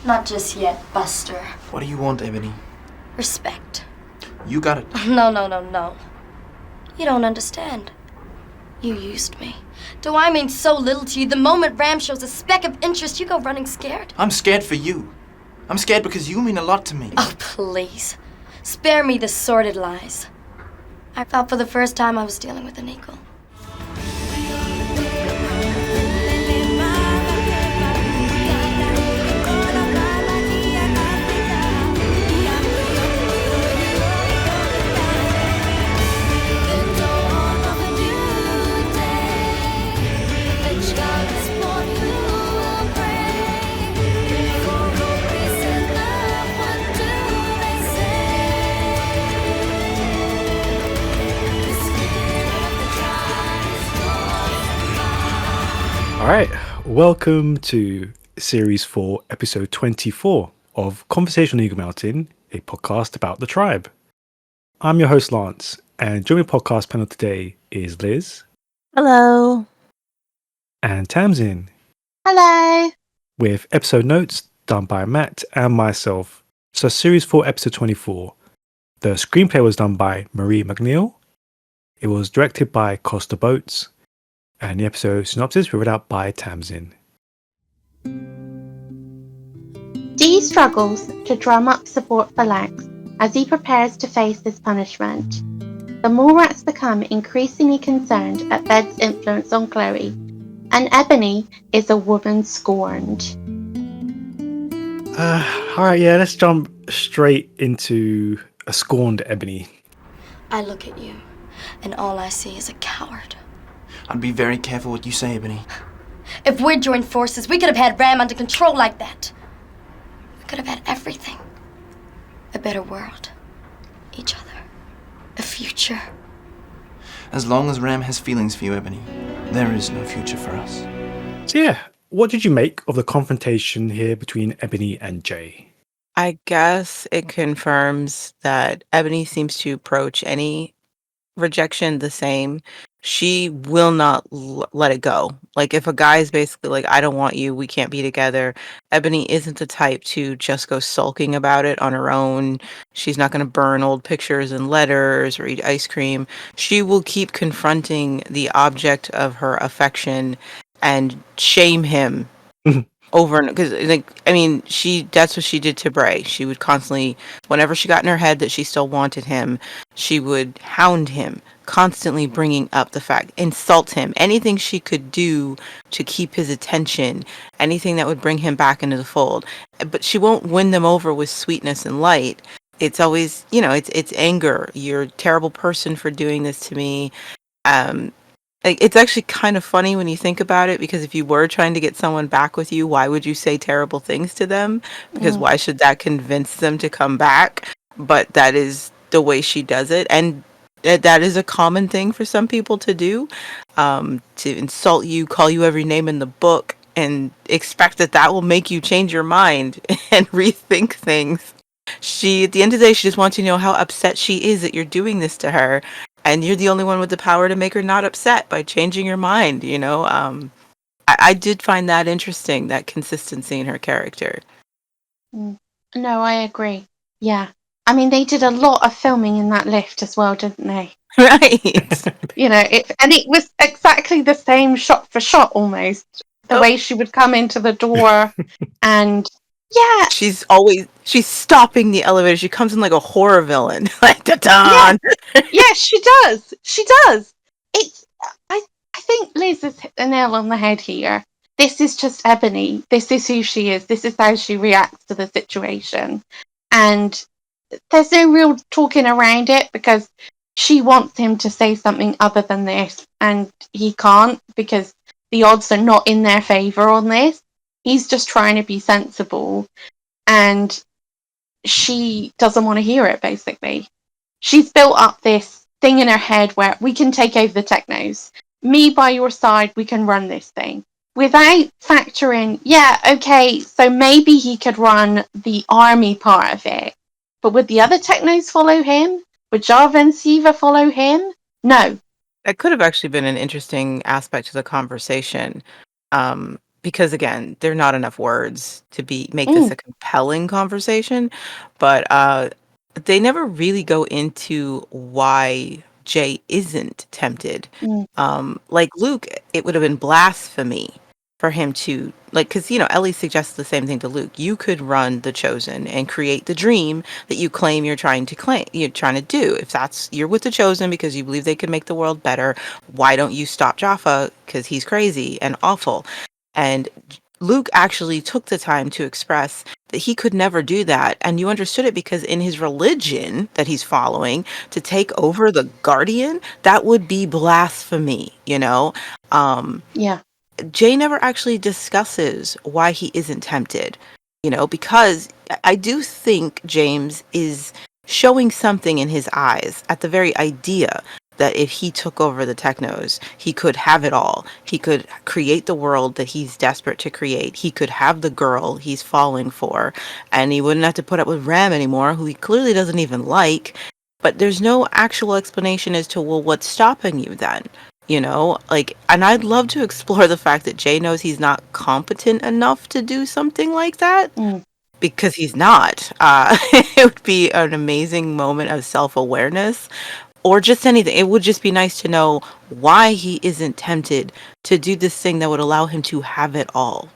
Not just yet, Buster. What do you want, Ebony? Respect. You got it. No. You don't understand. You used me. Do I mean so little to you? The moment Ram shows a speck of interest, you go running scared. I'm scared for you. I'm scared because you mean a lot to me. Oh, please. Spare me the sordid lies. I felt for the first time I was dealing with an equal. Alright, welcome to Series 4, Episode 24 of Conversation on Eagle Mountain, a podcast about the tribe. I'm your host Lance, and joining the podcast panel today is Liz. Hello. And Tamsin. Hello. With episode notes done by Matt and myself. So Series 4, Episode 24. The screenplay was done by Marie McNeil. It was directed by Costa Boats. And the episode synopsis was read out by Tamsin. Dee struggles to drum up support for Lex as he prepares to face his punishment. The mole rats become increasingly concerned at Bed's influence on Chloe, and Ebony is a woman scorned. Alright, let's jump straight into a scorned Ebony. I look at you, and all I see is a coward. I'd be very careful what you say, Ebony. If we'd joined forces, we could have had Ram under control like that. We could have had everything. A better world. Each other. A future. As long as Ram has feelings for you, Ebony, there is no future for us. So yeah, what did you make of the confrontation here between Ebony and Jay? I guess it confirms that Ebony seems to approach any rejection the same. She will not let it go. Like, if a guy is basically like, I don't want you, we can't be together, Ebony isn't the type to just go sulking about it on her own. She's not going to burn old pictures and letters or eat ice cream. She will keep confronting the object of her affection and shame him over and because, like, I mean, that's what she did to Bray. She would constantly, whenever she got in her head that she still wanted him, she would hound him, constantly bringing up the fact, insult him, anything she could do to keep his attention, anything that would bring him back into the fold. But she won't win them over with sweetness and light. It's always, it's anger. You're a terrible person for doing this to me. It's actually kind of funny when you think about it, because if you were trying to get someone back with you, why would you say terrible things to them? Because why should that convince them to come back? But that is the way she does it. And that is a common thing for some people to do, to insult you, call you every name in the book, and expect that will make you change your mind and rethink things. At the end of the day, she just wants you to know how upset she is that you're doing this to her. And you're the only one with the power to make her not upset by changing your mind, I did find that interesting, that consistency in her character. No, I agree. Yeah. I mean, they did a lot of filming in that lift as well, didn't they? Right. It was exactly the same shot for shot almost. The way she would come into the door and... Yeah. She's stopping the elevator. She comes in like a horror villain. Like, da-da! Yeah, she does. I think Liz has hit the nail on the head here. This is just Ebony. This is who she is. This is how she reacts to the situation. And there's no real talking around it, because she wants him to say something other than this, and he can't, because the odds are not in their favor on this. He's just trying to be sensible, and she doesn't want to hear it, basically. She's built up this thing in her head where we can take over the technos. Me by your side, we can run this thing. Without factoring, so maybe he could run the army part of it. But would the other technos follow him? Would Java and Siva follow him? No. That could have actually been an interesting aspect to the conversation. because again, there are not enough words to make this a compelling conversation, but they never really go into why Jay isn't tempted. Like Luke, it would have been blasphemy for him to like, because Ellie suggests the same thing to Luke. You could run the Chosen and create the dream that you claim you're trying to do. If you're with the Chosen because you believe they could make the world better, why don't you stop Jaffa because he's crazy and awful? And Luke actually took the time to express that he could never do that. And you understood it because in his religion that he's following, to take over the Guardian, that would be blasphemy, Yeah. Jay never actually discusses why he isn't tempted, because I do think James is showing something in his eyes at the very idea that if he took over the Technos, he could have it all. He could create the world that he's desperate to create. He could have the girl he's falling for, and he wouldn't have to put up with Ram anymore, who he clearly doesn't even like. But there's no actual explanation as to, well, what's stopping you then? And I'd love to explore the fact that Jay knows he's not competent enough to do something like that. Because he's not. It would be an amazing moment of self-awareness, or just anything. It would just be nice to know why he isn't tempted to do this thing that would allow him to have it all.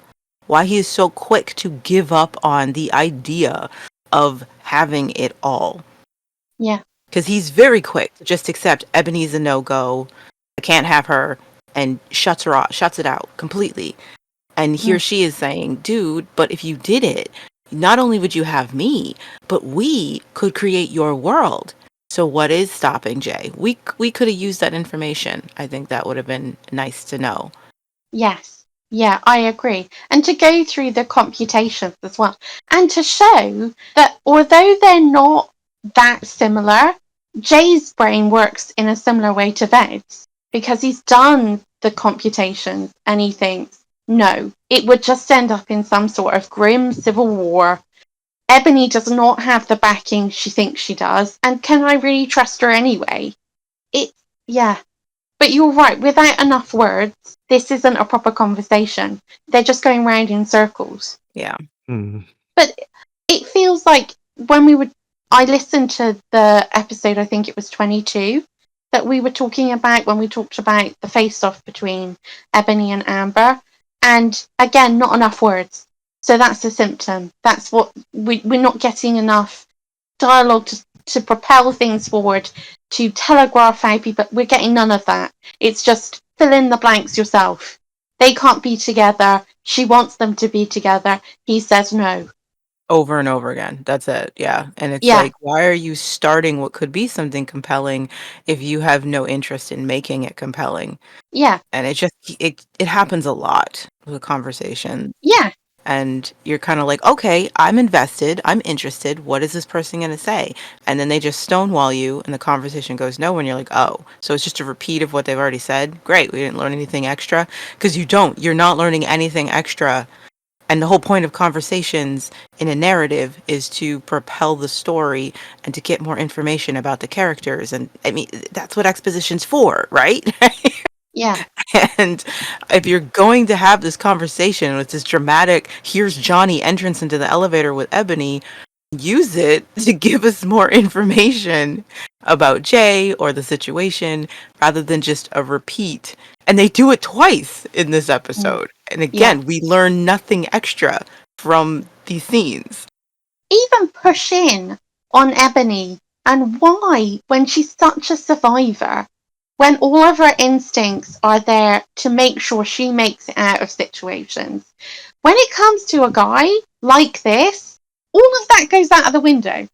Why he is so quick to give up on the idea of having it all. Yeah. Because he's very quick to just accept Ebony's a no-go, I can't have her, and shuts it out completely. And here she is saying, dude, but if you did it, not only would you have me, but we could create your world. So what is stopping Jay? We could have used that information. I think that would have been nice to know. Yes. Yeah, I agree. And to go through the computations as well. And to show that although they're not that similar, Jay's brain works in a similar way to Ved's, because he's done the computations and he thinks, no, it would just end up in some sort of grim civil war. Ebony does not have the backing she thinks she does, and can I really trust her anyway? Yeah. But you're right, without enough words, this isn't a proper conversation. They're just going round in circles. Yeah. But it feels like I listened to the episode, I think it was 22, that we were talking about when we talked about the face-off between Ebony and Amber. And again, not enough words. So that's a symptom. That's what we're not getting enough dialogue to propel things forward, to telegraph how people. We're getting none of that. It's just fill in the blanks yourself. They can't be together. She wants them to be together. He says no. Over and over again. That's it. Yeah. And it's Yeah. like, why are you starting what could be something compelling if you have no interest in making it compelling? Yeah. And it happens a lot with a conversation. Yeah. And you're kind of like, okay, I'm invested. I'm interested. What is this person going to say? And then they just stonewall you and the conversation goes nowhere. And you're like, oh, so it's just a repeat of what they've already said. Great. We didn't learn anything extra. Because you're not learning anything extra. And the whole point of conversations in a narrative is to propel the story and to get more information about the characters. And I mean, that's what exposition's for, right? Yeah. And if you're going to have this conversation with this dramatic, here's Johnny entrance into the elevator with Ebony, use it to give us more information about Jay or the situation rather than just a repeat. And they do it twice in this episode. And again, we learn nothing extra from these scenes. Even push in on Ebony and why, when she's such a survivor, when all of her instincts are there to make sure she makes it out of situations, when it comes to a guy like this, all of that goes out of the window.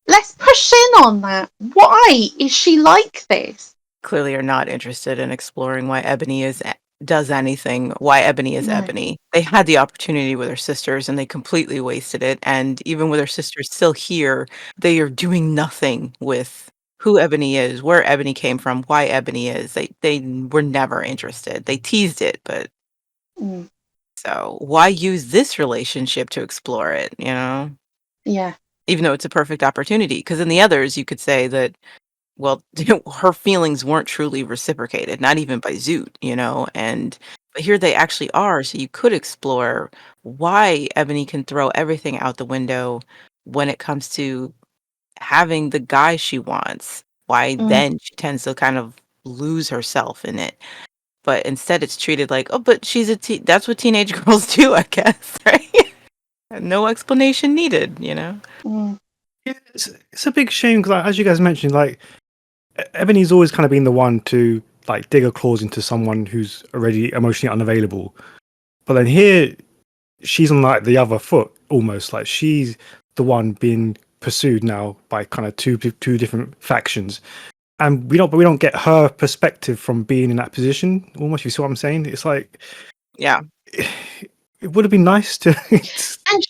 Let's push in on that. Why is she like this? Clearly are not interested in exploring why Ebony does anything, why Ebony is Ebony. They had the opportunity with her sisters and they completely wasted it. And even with her sisters still here, they are doing nothing with who Ebony is, where Ebony came from, why Ebony is. They were never interested. They teased it, but so why use this relationship to explore it, Yeah. Even though it's a perfect opportunity. Because in the others, you could say that, well, her feelings weren't truly reciprocated, not even by Zoot, and But here they actually are, so you could explore why Ebony can throw everything out the window when it comes to having the guy she wants. Why Mm, then she tends to kind of lose herself in it. But instead it's treated like, oh, but she's that's what teenage girls do, I guess, right? No explanation needed, you know? mm, It's a big shame because, like, as you guys mentioned, like Ebony's always kind of been the one to like dig her claws into someone who's already emotionally unavailable. But then here, she's on like the other foot almost. Like she's the one being pursued now by kind of two different factions, and we don't get her perspective from being in that position. Almost, you see what I'm saying? It's like Yeah. it would have been nice to. and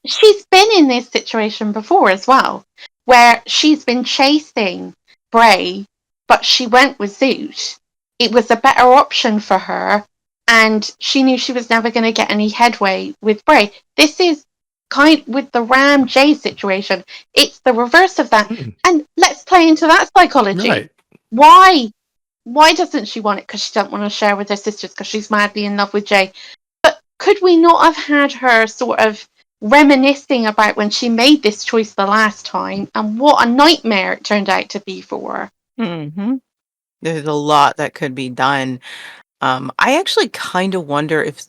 she's been in this situation before as well, where she's been chasing Bray, but she went with Zoot. It was a better option for her, and she knew she was never going to get any headway with Bray. This is kind with the Ram J situation. It's the reverse of that. And let's play into that psychology. Right. Why? Why doesn't she want it? Because she doesn't want to share with her sisters because she's madly in love with Jay. But could we not have had her sort of reminiscing about when she made this choice the last time and what a nightmare it turned out to be for her? Hmm. There's a lot that could be done. I actually kind of wonder if,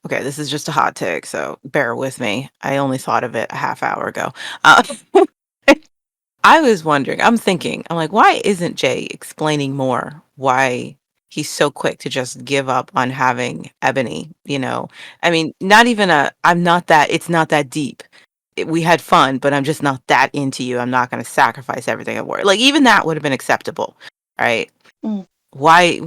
okay, this is just a hot take, so bear with me. I only thought of it a half hour ago. Uh, I was wondering, I'm like, why isn't Jay explaining more why he's so quick to just give up on having Ebony, you know? I mean, not even it's not that deep. We had fun, but I'm just not that into you. I'm not going to sacrifice everything at work. Like, even that would have been acceptable, right? Mm. Why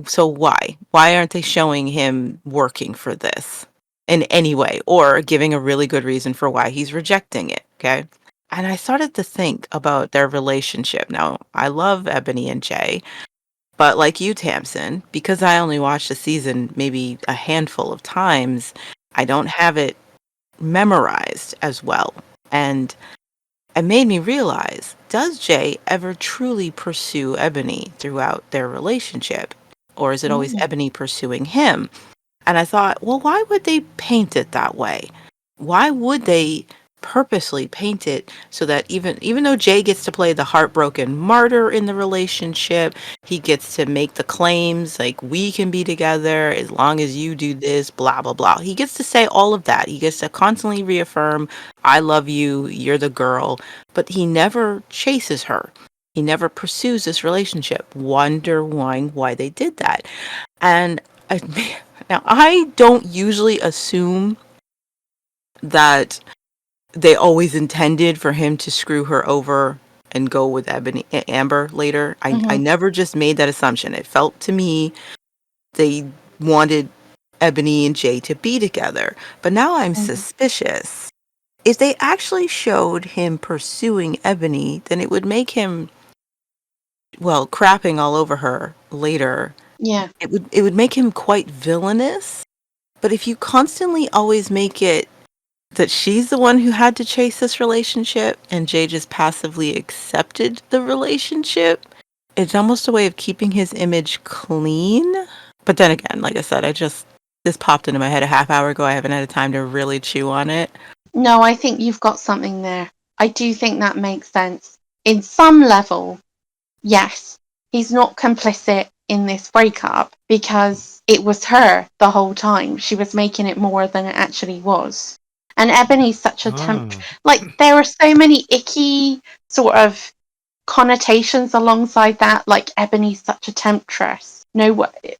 aren't they showing him working for this in any way or giving a really good reason for why he's rejecting it? Okay. And I started to think about their relationship. Now, I love Ebony and Jay, but like you, Tamsin, because I only watched the season maybe a handful of times, I don't have it memorized as well. And it made me realize, does Jay ever truly pursue Ebony throughout their relationship? Or is it always Mm. Ebony pursuing him? And I thought, well, why would they paint it that way? Why would they purposely paint it so that even though Jay gets to play the heartbroken martyr in the relationship, he gets to make the claims like we can be together as long as you do this, blah blah blah. He gets to say all of that. He gets to constantly reaffirm, I love you, you're the girl, but he never chases her. He never pursues this relationship, wondering why they did that. And I, now I don't usually assume that they always intended for him to screw her over and go with Amber later. I Mhm. never just made that assumption. It felt to me they wanted Ebony and Jay to be together. But now I'm Mhm. suspicious. If they actually showed him pursuing Ebony, then it would make him, well, crapping all over her later. Yeah. It would make him quite villainous. But if you constantly always make it that she's the one who had to chase this relationship and Jay just passively accepted the relationship, it's almost a way of keeping his image clean. But then again, like I said, this popped into my head a half hour ago. I haven't had time to really chew on it. No, I think you've got something there. I do think that makes sense. In some level, yes, he's not complicit in this breakup because it was her the whole time. She was making it more than it actually was. And Ebony's such a Ah. like there are so many icky sort of connotations alongside that. Like Ebony's such a temptress. No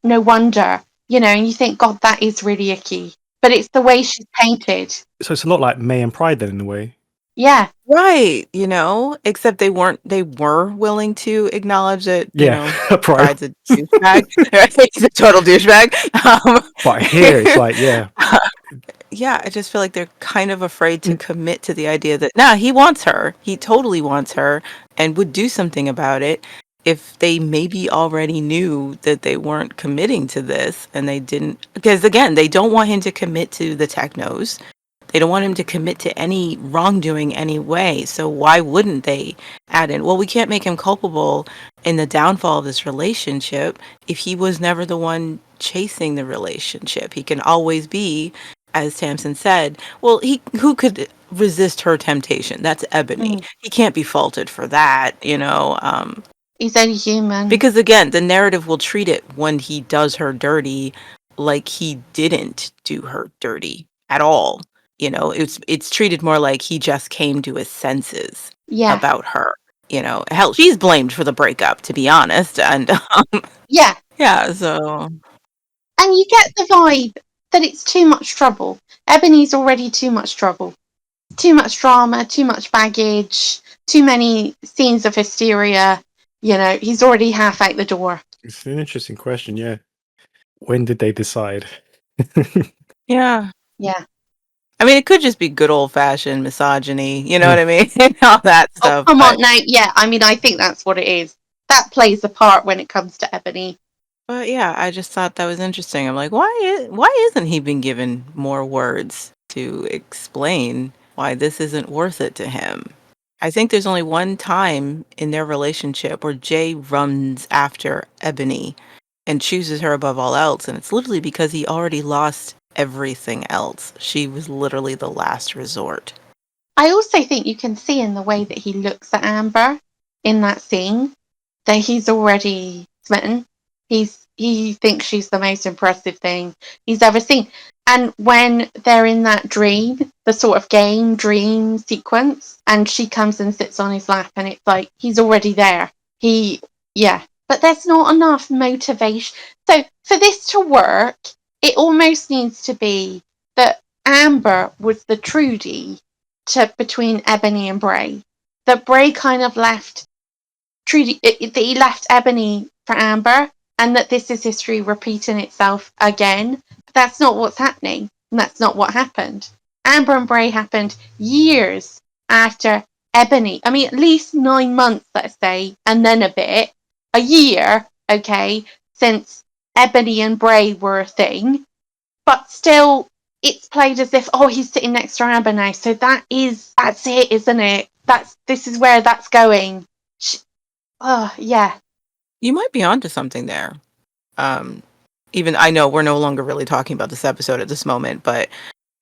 wonder, and you think, God, that is really icky. But it's the way she's painted. So it's a lot like May and Pride then, in a way. Yeah. Right, except they were willing to acknowledge that, Yeah, Pride. Pride's a douchebag. Right? He's a total douchebag. But here it's like, yeah, Yeah, I just feel like they're kind of afraid to commit to the idea that, nah, he wants her. He totally wants her and would do something about it if they maybe already knew that they weren't committing to this and they didn't. Because again, they don't want him to commit to the technos. They don't want him to commit to any wrongdoing anyway. So why wouldn't they add in, well, we can't make him culpable in the downfall of this relationship if he was never the one chasing the relationship. He can always be, as Tamsin said, well, who could resist her temptation? That's Ebony. He can't be faulted for that, He's only human. because again, the narrative will treat it when he does her dirty like he didn't do her dirty at all. It's treated more like he just came to his senses Yeah. about her. Hell, she's blamed for the breakup, to be honest. And Yeah. yeah, so And you get the vibe that it's too much trouble. Ebony's already too much trouble. Too much drama, too much baggage, too many scenes of hysteria. He's already half out the door. It's an interesting question, yeah. When did they decide? yeah. Yeah. I mean, it could just be good old fashioned misogyny, you know what I mean? All that Oh, stuff. come but- on now. Yeah, I mean, I think that's what it is. That plays a part when it comes to Ebony. But yeah, I just thought that was interesting. I'm like, why isn't he been given more words to explain why this isn't worth it to him? I think there's only one time in their relationship where Jay runs after Ebony and chooses her above all else, and it's literally because he already lost everything else. She was literally the last resort. I also think you can see in the way that he looks at Amber in that scene that he's already smitten. He thinks she's the most impressive thing he's ever seen. And when they're in that dream, the sort of dream sequence, and she comes and sits on his lap, and it's like he's already there. But there's not enough motivation. So for this to work, it almost needs to be that Amber was the Trudy between Ebony and Bray. That Bray kind of left Trudy, that he left Ebony for Amber, and that this is history repeating itself again. But that's not what's happening, and that's not what happened. Amber and Bray happened years after Ebony. I mean, at least 9 months, let's say, and then a year, okay, since Ebony and Bray were a thing. But still, it's played as if, oh, he's sitting next to Amber now, so that's it, isn't it? This is where that's going. Yeah. You might be onto something there. Even I know we're no longer really talking about this episode at this moment, but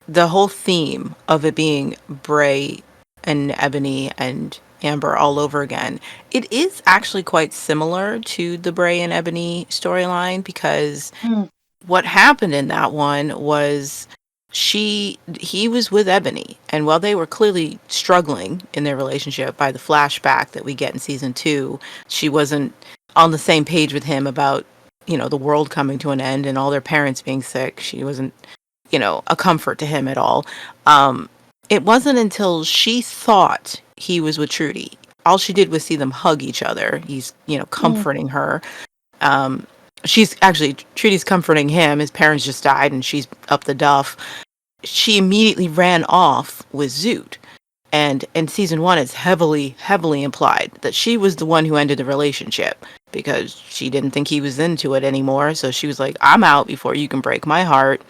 the whole theme of it being Bray and Ebony and Amber all over again, it is actually quite similar to the Bray and Ebony storyline, because what happened in that one was he was with Ebony, and while they were clearly struggling in their relationship by the flashback that we get in season 2, she wasn't on the same page with him about, the world coming to an end and all their parents being sick. She wasn't, a comfort to him at all. It wasn't until she thought he was with Trudy. All she did was see them hug each other. He's, comforting her. Trudy's comforting him. His parents just died and she's up the duff. She immediately ran off with Zoot. And in season 1, it's heavily, heavily implied that she was the one who ended the relationship because she didn't think he was into it anymore. So she was like, I'm out before you can break my heart.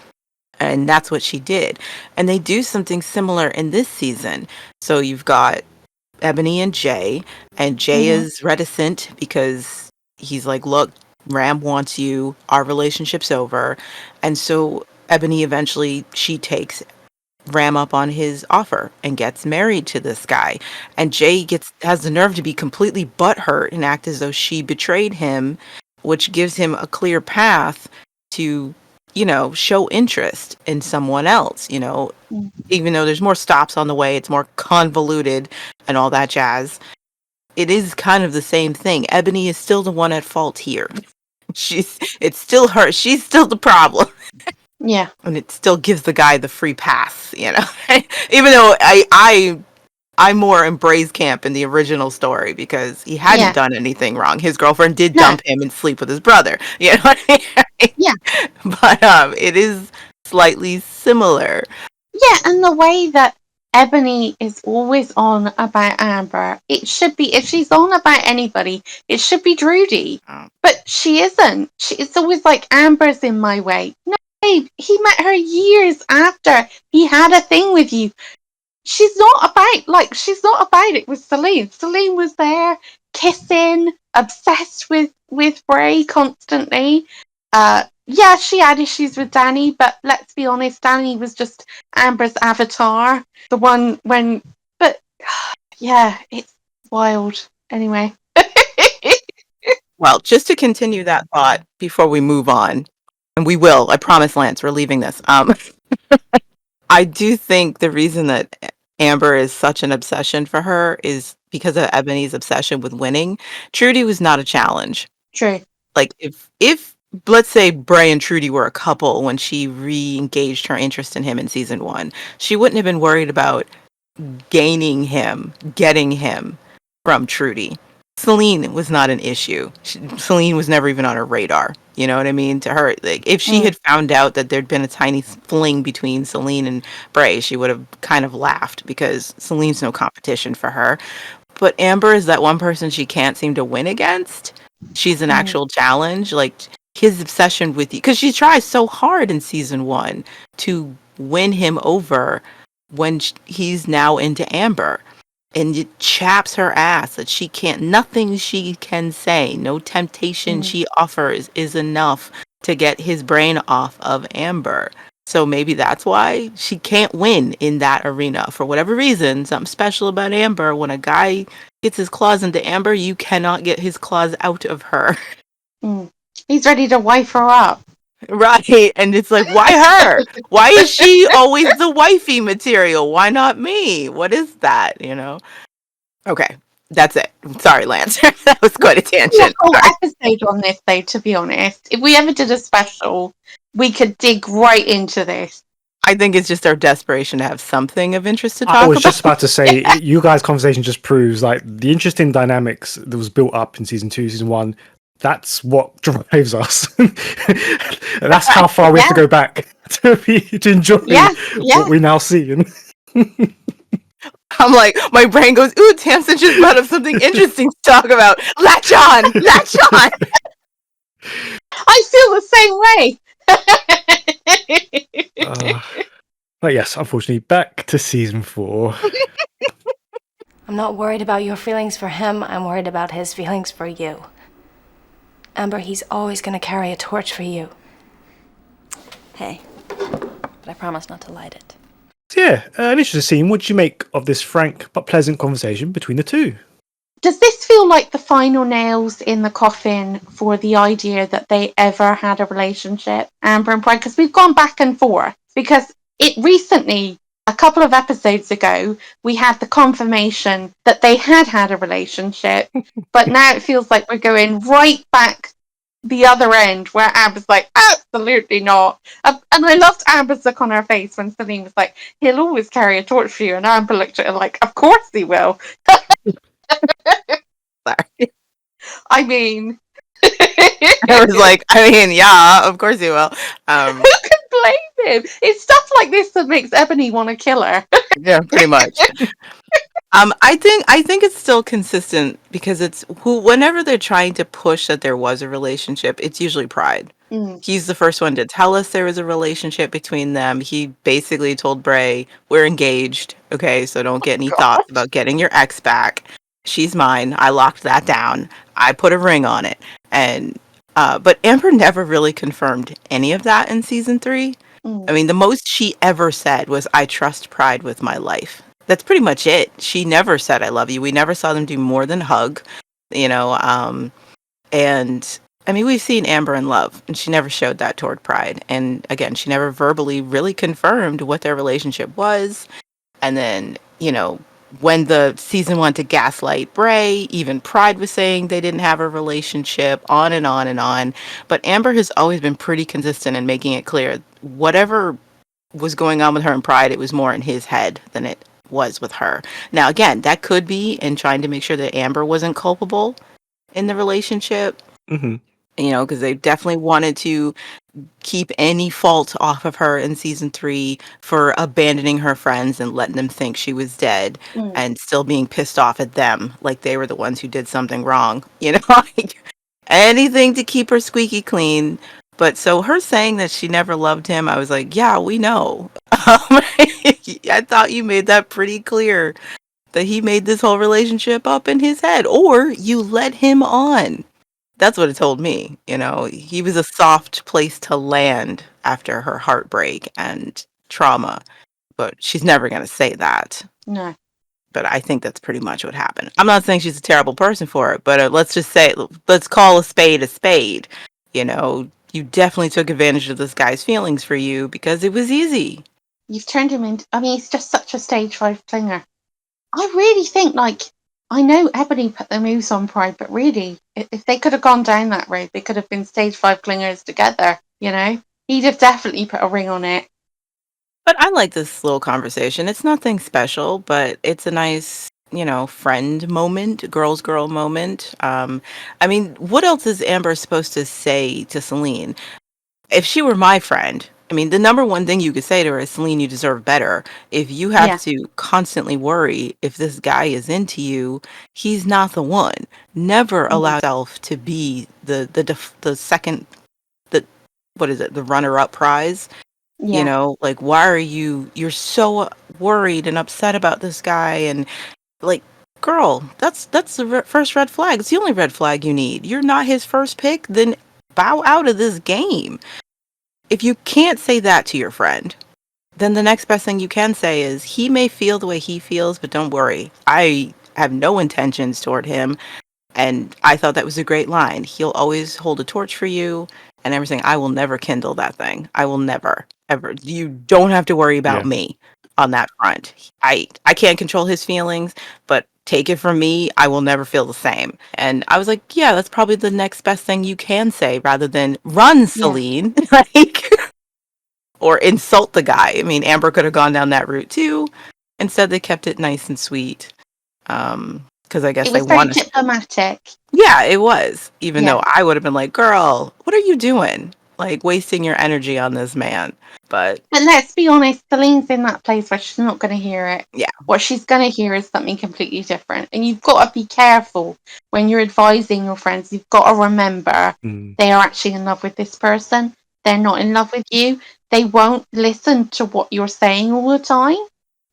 And that's what she did. And they do something similar in this season. So you've got Ebony and Jay is reticent because he's like, look, Ram wants you, our relationship's over. And so Ebony eventually, she takes Ram up on his offer and gets married to this guy. And Jay has the nerve to be completely butthurt and act as though she betrayed him, which gives him a clear path to, show interest in someone else, even though there's more stops on the way, it's more convoluted and all that jazz. It is kind of the same thing. Ebony is still the one at fault here. It's still her. She's still the problem. Yeah. And it still gives the guy the free pass, even though I'm more in Bray's camp in the original story because he hadn't done anything wrong. His girlfriend did dump him and sleep with his brother. You know what I mean? Yeah. But it is slightly similar. Yeah, and the way that Ebony is always on about Amber, it should be, if she's on about anybody, it should be Drudy. Oh. But she isn't. It's always like, Amber's in my way. No, babe, he met her years after he had a thing with you. She's not about it with Salene. Salene was there, kissing, obsessed with Bray constantly. Yeah, she had issues with Danny, but let's be honest, Danny was just Amber's avatar. The one when, but yeah, it's wild. Anyway. Well, just to continue that thought before we move on, and we will, I promise, Lance, we're leaving this. I do think the reason that Amber is such an obsession for her is because of Ebony's obsession with winning. Trudy was not a challenge. True. Like if let's say Bray and Trudy were a couple when she re-engaged her interest in him in season 1, she wouldn't have been worried about getting him from Trudy. Salene was not an issue. Salene was never even on her radar. You know what I mean? To her, like if she had found out that there'd been a tiny fling between Salene and Bray, she would have kind of laughed because Selene's no competition for her. But Amber is that one person she can't seem to win against. She's an actual challenge. Like his obsession with you, because she tries so hard in season 1 to win him over when he's now into Amber. And it chaps her ass that nothing she can say, no temptation she offers is enough to get his brain off of Amber. So maybe that's why she can't win in that arena. For whatever reason, something special about Amber. When a guy gets his claws into Amber, you cannot get his claws out of her. He's ready to wife her up. Right. And it's like, why her? Why is she always the wifey material? Why not me? What is that? You know? Okay. That's it. Sorry, Lance. That was quite a tangent. A whole episode on this, though, to be honest. If we ever did a special, we could dig right into this. I think it's just our desperation to have something of interest to talk I was about. just about to say, you guys' conversation just proves like the interesting dynamics that was built up in season 2, season 1. That's what drives us. That's how far we have to go back to enjoy what we now see. I'm like, my brain goes, ooh, Tamsin just brought up something interesting to talk about. Latch on! Latch on! I feel the same way. But yes, unfortunately, back to season 4. I'm not worried about your feelings for him. I'm worried about his feelings for you. Amber, he's always going to carry a torch for you. Hey, but I promise not to light it. So yeah, an interesting scene. What did you make of this frank but pleasant conversation between the two? Does this feel like the final nails in the coffin for the idea that they ever had a relationship, Amber and Brad? Because we've gone back and forth. Because it recently, a couple of episodes ago, we had the confirmation that they had a relationship, but now it feels like we're going right back the other end where Amber's like, absolutely not. And I loved Amber's look on her face when Salene was like, he'll always carry a torch for you. And Amber looked at her like, of course he will. Sorry. I mean... I was like, yeah, of course he will. Who can blame him? It's stuff like this that makes Ebony want to kill her. Yeah, pretty much. I think it's still consistent because it's whenever they're trying to push that there was a relationship, it's usually Pride. He's the first one to tell us there was a relationship between them. He basically told Bray, we're engaged. Okay, so don't get any thoughts about getting your ex back. She's mine. I locked that down. I put a ring on it. And but Amber never really confirmed any of that in season 3. I mean, the most she ever said was, I trust Pride with my life. That's pretty much it. She never said, I love you. We never saw them do more than hug, you know. And I mean, we've seen Amber in love, and she never showed that toward Pride. And again, she never verbally really confirmed what their relationship was. And then, you know, when the season 1 to gaslight Bray, even Pride was saying they didn't have a relationship, on and on and on. But Amber has always been pretty consistent in making it clear whatever was going on with her and Pride, it was more in his head than it was with her. Now, again, that could be in trying to make sure that Amber wasn't culpable in the relationship. Mm-hmm. You know, because they definitely wanted to keep any fault off of her in season 3 for abandoning her friends and letting them think she was dead and still being pissed off at them like they were the ones who did something wrong. You know, like anything to keep her squeaky clean. But so her saying that she never loved him, I was like, yeah, we know. I thought you made that pretty clear that he made this whole relationship up in his head, or you led him on. That's what it told me. He was a soft place to land after her heartbreak and trauma, but she's never going to say that. No. But I think that's pretty much what happened. I'm not saying she's a terrible person for it, but let's call a spade a spade. You definitely took advantage of this guy's feelings for you because it was easy. You've turned him into, he's just such a stage 5 clinger. I really think, I know Ebony put the moves on Pride, but really, if they could have gone down that road, they could have been stage 5 clingers together, He'd have definitely put a ring on it. But I like this little conversation. It's nothing special, but it's a nice, friend moment, girl moment. What else is Amber supposed to say to Salene? If she were my friend, the number one thing you could say to her is, Salene, you deserve better. If you have to constantly worry if this guy is into you, he's not the one. Never allow yourself to be the second, what is it, the runner-up prize. Why are you're so worried and upset about this guy, and girl, that's the first red flag. It's the only red flag you need. You're not his first pick, then bow out of this game. If you can't say that to your friend, then the next best thing you can say is, he may feel the way he feels, but don't worry. I have no intentions toward him. And I thought that was a great line. He'll always hold a torch for you and everything. I will never kindle that thing. I will never, ever. You don't have to worry about me on that front. I can't control his feelings, but take it from me, I will never feel the same. And I was like, yeah, that's probably the next best thing you can say, rather than run, Salene, or insult the guy. Amber could have gone down that route too. Instead, they kept it nice and sweet. Because I guess it was very diplomatic. Yeah, it was. Even though I would have been like, girl, what are you doing? Wasting your energy on this man. But let's be honest, Selene's in that place where she's not going to hear it. Yeah. What she's going to hear is something completely different. And you've got to be careful when you're advising your friends. You've got to remember they are actually in love with this person. They're not in love with you. They won't listen to what you're saying all the time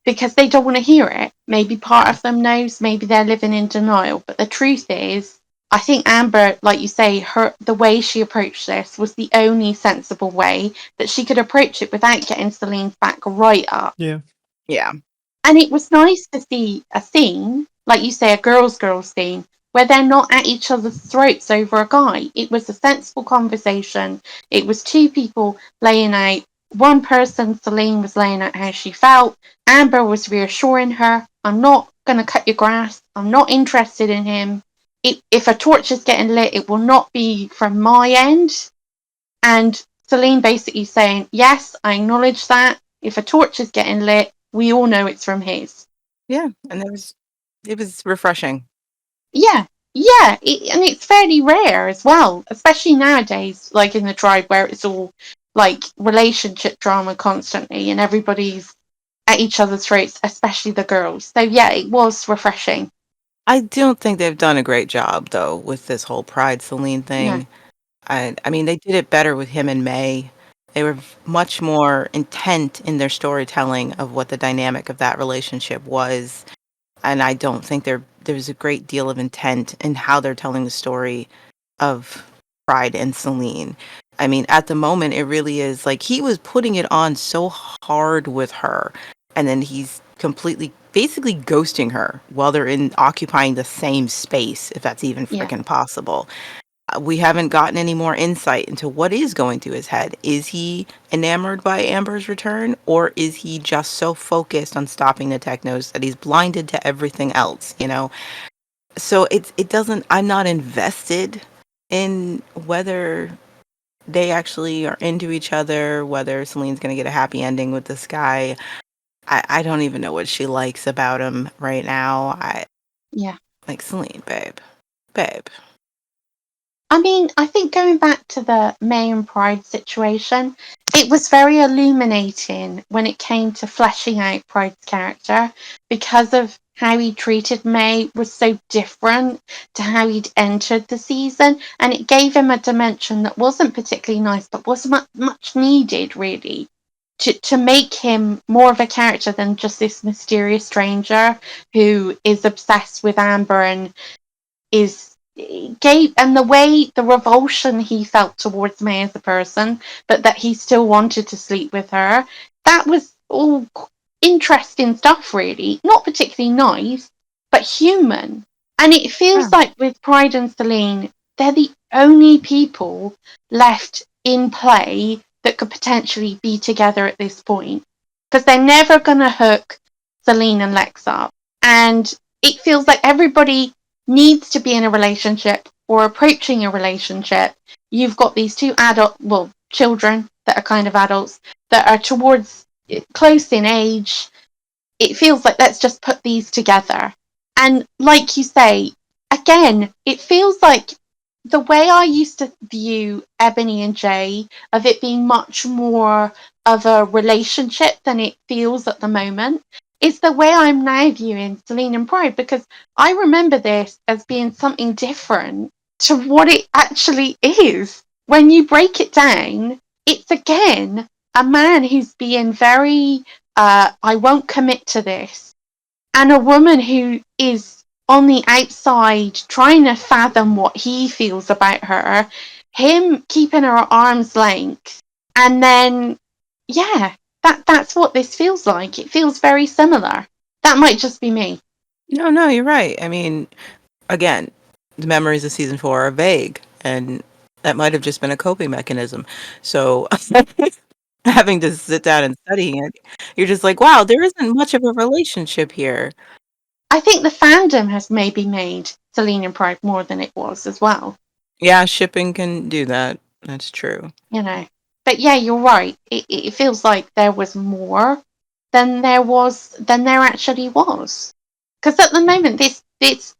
because they don't want to hear it. Maybe part of them knows, maybe they're living in denial. But the truth is, I think Amber, like you say, the way she approached this was the only sensible way that she could approach it without getting Selene's back right up. Yeah. Yeah. And it was nice to see a scene, like you say, a girls' scene, where they're not at each other's throats over a guy. It was a sensible conversation. It was two people laying out. One person, Salene, was laying out how she felt. Amber was reassuring her, I'm not going to cut your grass. I'm not interested in him. If a torch is getting lit, it will not be from my end. And Salene basically saying, yes, I acknowledge that. If a torch is getting lit, we all know it's from his. Yeah, and it was refreshing. Yeah, and it's fairly rare as well, especially nowadays, like in the tribe where it's all like relationship drama constantly and everybody's at each other's throats, especially the girls. So yeah, it was refreshing. I don't think they've done a great job, though, with this whole Pride Salene thing. No. They did it better with him and May. They were much more intent in their storytelling of what the dynamic of that relationship was. And I don't think there's a great deal of intent in how they're telling the story of Pride and Salene. At the moment, it really is like he was putting it on so hard with her. And then he's basically ghosting her while they're occupying the same space, if that's even freaking possible. We haven't gotten any more insight into what is going through his head. Is he enamored by Amber's return, or is he just so focused on stopping the technos that he's blinded to everything else, So I'm not invested in whether they actually are into each other, whether Selene's going to get a happy ending with this guy. I don't even know what she likes about him right now. Like, Salene, babe. I think going back to the May and Pride situation, it was very illuminating when it came to fleshing out Pride's character because of how he treated May was so different to how he'd entered the season, and it gave him a dimension that wasn't particularly nice, but was much needed, really, to make him more of a character than just this mysterious stranger who is obsessed with Amber and is and the way the revulsion he felt towards May as a person, but that he still wanted to sleep with her. That was all interesting stuff, really. Not particularly nice, but human. And it feels Yeah. like with Pride and Salene, they're the only people left in play that could potentially be together at this point. Because they're never going to hook Salene and Lex up. And it feels like everybody needs to be in a relationship or approaching a relationship. You've got these two children that are kind of adults that are towards close in age. It feels like let's just put these together. And like you say, again, it feels like the way I used to view Ebony and Jay, of it being much more of a relationship than it feels at the moment, is the way I'm now viewing Salene and Pride, because I remember this as being something different to what it actually is. When you break it down, it's again a man who's being very, I won't commit to this, and a woman who is on the outside trying to fathom what he feels about her, him keeping her at arm's length, and then yeah, that's what this feels like. It feels very similar. That might just be me. No, you're right. I mean, again, the memories of season 4 are vague, and that might have just been a coping mechanism. So having to sit down and study it, you're just like, wow, there isn't much of a relationship here. I think the fandom has maybe made Salene and Pride more than it was as well. Yeah, shipping can do that. That's true. You know. But yeah, you're right. It feels like there was more than there actually was. Because at the moment, it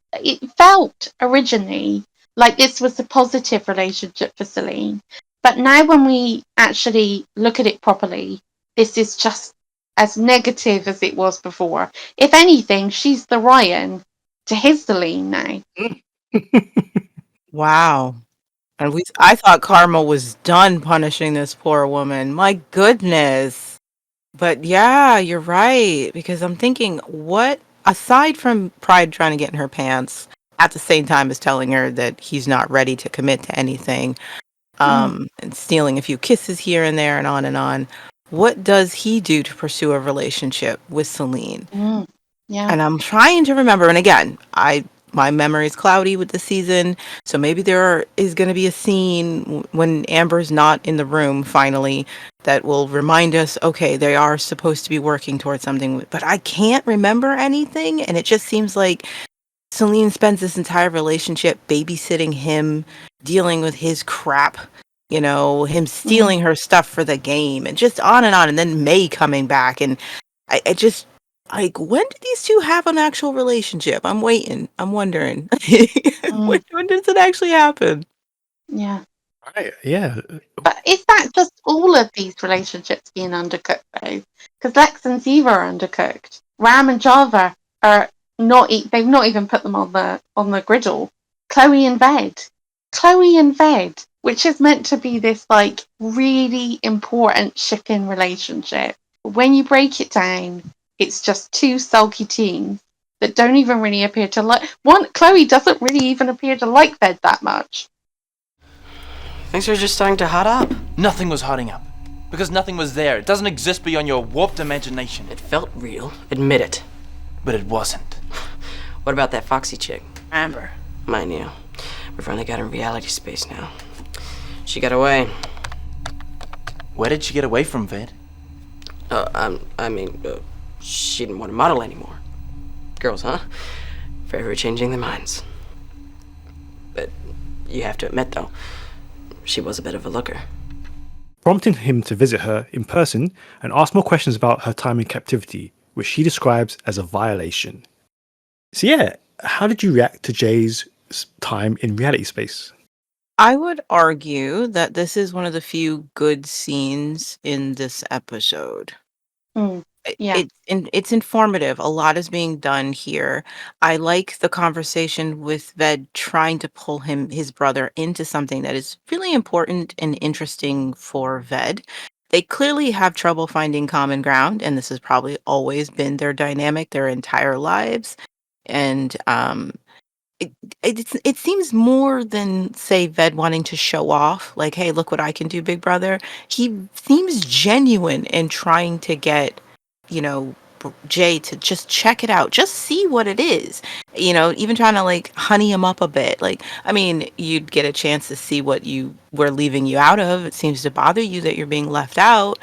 felt originally like this was a positive relationship for Salene, but now when we actually look at it properly, this is just as negative as it was before. If anything, she's the Ryan to his Salene now. Wow. And I thought Karma was done punishing this poor woman. My goodness. But yeah, you're right. Because I'm thinking, what, aside from Pride trying to get in her pants, at the same time as telling her that he's not ready to commit to anything, and stealing a few kisses here and there and on, what does he do to pursue a relationship with Salene? Yeah. And I'm trying to remember, and again, my memory is cloudy with the season, so maybe there is going to be a scene when Amber's not in the room finally that will remind us, okay, they are supposed to be working towards something, but I can't remember anything, and it just seems like Salene spends this entire relationship babysitting him, dealing with his crap, him stealing her stuff for the game, and just on, and then May coming back, and I just, like, when did these two have an actual relationship? I'm waiting. I'm wondering. When does it actually happen? Yeah. Right, yeah. But is that just all of these relationships being undercooked though? Because Lex and Ziva are undercooked. Ram and Java are not. They've not even put them on the griddle. Chloe and Ved, which is meant to be this like really important shipping relationship. When you break it down, it's just two sulky teens that don't even really appear to like. Chloe doesn't really even appear to like Ved that much. Things are just starting to hot up. Nothing was hotting up. Because nothing was there. It doesn't exist beyond your warped imagination. It felt real. Admit it. But it wasn't. What about that Foxy chick? Amber. Mine, you. We've finally got her in reality space now. She got away. Where did she get away from, Ved? She didn't want to model anymore. Girls, huh? Forever changing their minds. But you have to admit, though, she was a bit of a looker. Prompting him to visit her in person and ask more questions about her time in captivity, which she describes as a violation. So yeah, how did you react to Jay's time in reality space? I would argue that this is one of the few good scenes in this episode. Yeah. It's informative. A lot is being done here. I like the conversation with Ved trying to pull his brother into something that is really important and interesting for Ved. They clearly have trouble finding common ground, and this has probably always been their dynamic their entire lives. And it it seems more than, say, Ved wanting to show off, like, "Hey, look what I can do, big brother." He seems genuine in trying to get, you know, Jay to just check it out, just see what it is. Even trying to like honey him up a bit. Like, I mean, you'd get a chance to see what you were leaving you out of. It seems to bother you that you're being left out.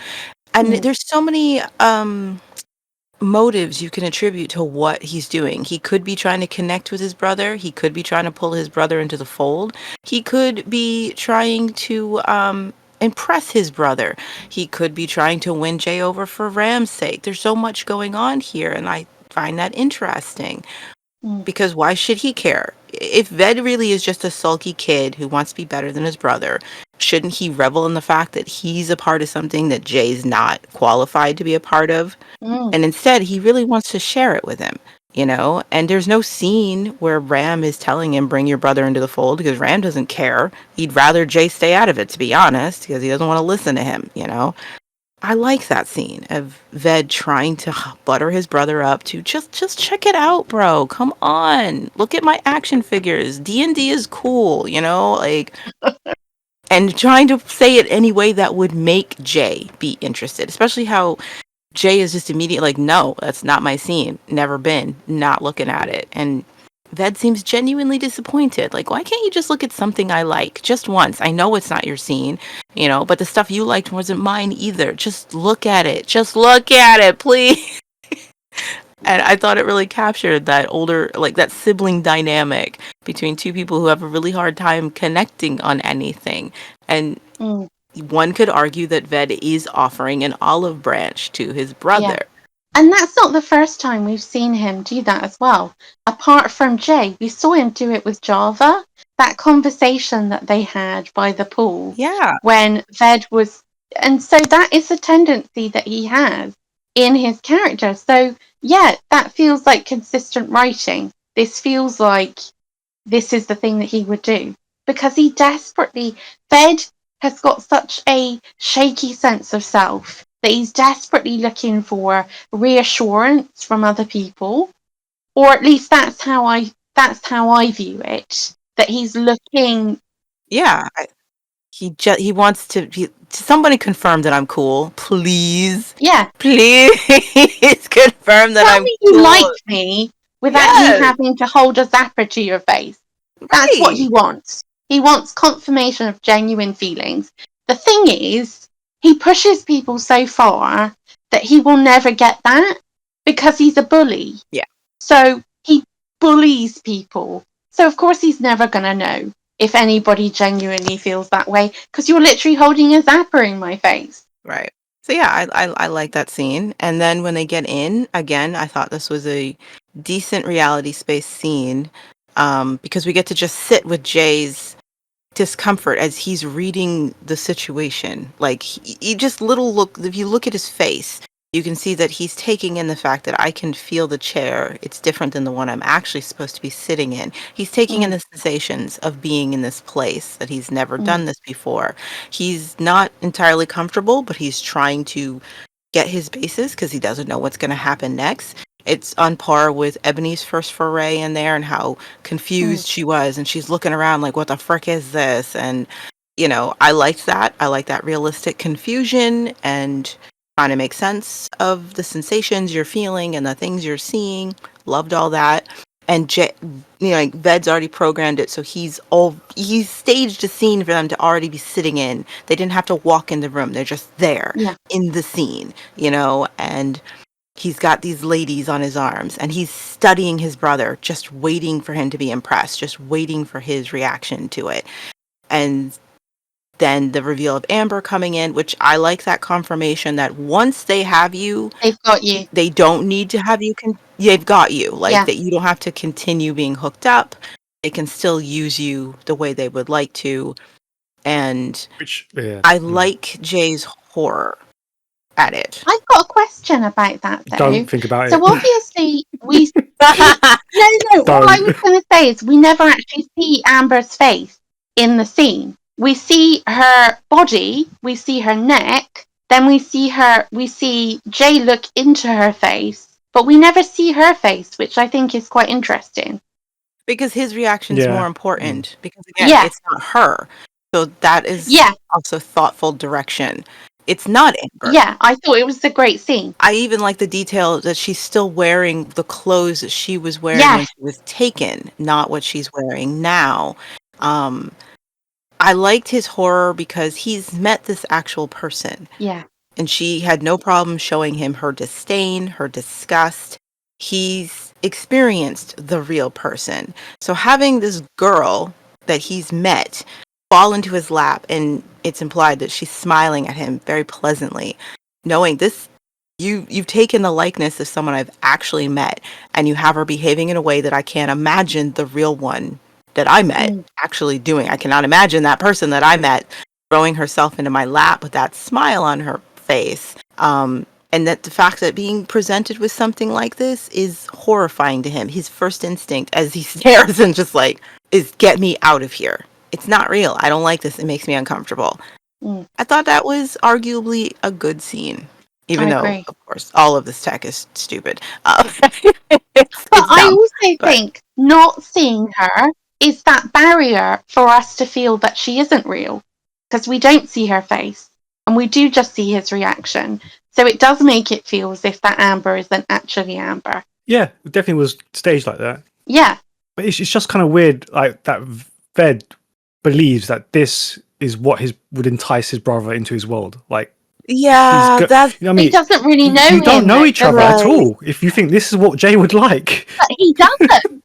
And Mm. there's so many motives you can attribute to what he's doing. He could be trying to connect with his brother. He could be trying to pull his brother into the fold. He could be trying to impress his brother. He could be trying to win Jay over for Ram's sake. There's so much going on here, and I find that interesting. Mm. Because why should he care? If Ved really is just a sulky kid who wants to be better than his brother, shouldn't he revel in the fact that he's a part of something that Jay's not qualified to be a part of? Mm. And instead, he really wants to share it with him. And there's no scene where Ram is telling him, bring your brother into the fold, because Ram doesn't care. He'd rather Jay stay out of it, to be honest, because he doesn't want to listen to him. I like that scene of Ved trying to butter his brother up to just check it out, bro. Come on. Look at my action figures. D&D is cool, like, and trying to say it any way that would make Jay be interested, especially how Jay is just immediately like, no, that's not my scene. Never been. Not looking at it. And Ved seems genuinely disappointed. Like, why can't you just look at something I like just once? I know it's not your scene, but the stuff you liked wasn't mine either. Just look at it. Just look at it, please. And I thought it really captured that that sibling dynamic between two people who have a really hard time connecting on anything. And Mm. one could argue that Ved is offering an olive branch to his Yeah. brother. And that's not the first time we've seen him do that as well. Apart from Jay, we saw him do it with Java. That conversation that they had by the pool Yeah. when Ved was. And so that is a tendency that he has in his character. So, yeah, that feels like consistent writing. This feels like this is the thing that he would do. Because Ved has got such a shaky sense of self that he's desperately looking for reassurance from other people, or at least that's how I view it. That he's looking. Yeah. He wants to somebody confirm that I'm cool, please. Yeah, Please confirm that tell I'm me you cool. like me without you Yes. having to hold a zapper to your face. That's what Right. he wants. He wants confirmation of genuine feelings. The thing is, he pushes people so far that he will never get that because he's a bully. Yeah. So he bullies people. So of course he's never going to know if anybody genuinely feels that way because you're literally holding a zapper in my face. Right. So yeah, I like that scene. And then when they get in, again, I thought this was a decent reality space scene. Because we get to just sit with Jay's discomfort as he's reading the situation. Like he just if you look at his face, you can see that he's taking in the fact that I can feel the chair. It's different than the one I'm actually supposed to be sitting in. He's taking in Mm, the sensations of being in this place that he's never mm, done this before. He's not entirely comfortable, but he's trying to get his bases because he doesn't know what's going to happen next. It's on par with Ebony's first foray in there and how mm, confused she was. And she's looking around like, what the frick is this? And, I liked that. I like that realistic confusion and trying to make sense of the sensations you're feeling and the things you're seeing. Loved all that. And like Ved's already programmed it, so he's staged a scene for them to already be sitting in. They didn't have to walk in the room; they're just there yeah. in the scene. And he's got these ladies on his arms, and he's studying his brother, just waiting for him to be impressed, just waiting for his reaction to it. And then the reveal of Amber coming in, which I like that confirmation that once they have you, They've got you. they don't need to have you. They've got you. Like Yeah. that, you don't have to continue being hooked up. They can still use you the way they would like to. And Which, yeah. I like Jay's horror. at it. I've got a question about that though. Don't think about So it. obviously no. What I was Don't. going to say is we never actually see Amber's face in the scene. We see her body, we see her neck, then we see Jay look into her face, but we never see her face, which I think is quite interesting. Because his reaction is Yeah. more important. Because again, Yeah. it's not her. So that is Yeah. also thoughtful direction. It's not Amber. Yeah, I thought it was a great scene. I even like the detail that she's still wearing the clothes that she was wearing Yeah. when she was taken, not what she's wearing now. I liked his horror because he's met this actual person. Yeah. And she had no problem showing him her disdain, her disgust. He's experienced the real person. So having this girl that he's met fall into his lap, and it's implied that she's smiling at him very pleasantly, knowing this, you've taken the likeness of someone I've actually met, and you have her behaving in a way that I can't imagine the real one that I met actually doing. I cannot imagine that person that I met throwing herself into my lap with that smile on her face. And that the fact that being presented with something like this is horrifying to him. His first instinct as he stares and just like, is get me out of here. It's not real. I don't like this. It makes me uncomfortable. I thought that was arguably a good scene. Even though, agree. of course, all of this tech is stupid. But I also think not seeing her is that barrier for us to feel that she isn't real. Because we don't see her face. And we do just see his reaction. So it does make it feel as if that Amber isn't actually Amber. Yeah, it definitely was staged like that. Yeah. But it's just kind of weird, like that Ved believes that this is what would entice his brother into his world. Like, yeah, that's... You know what I mean? He doesn't really know You don't him, know though, each other at all if you think this is what Jay would like. But he doesn't.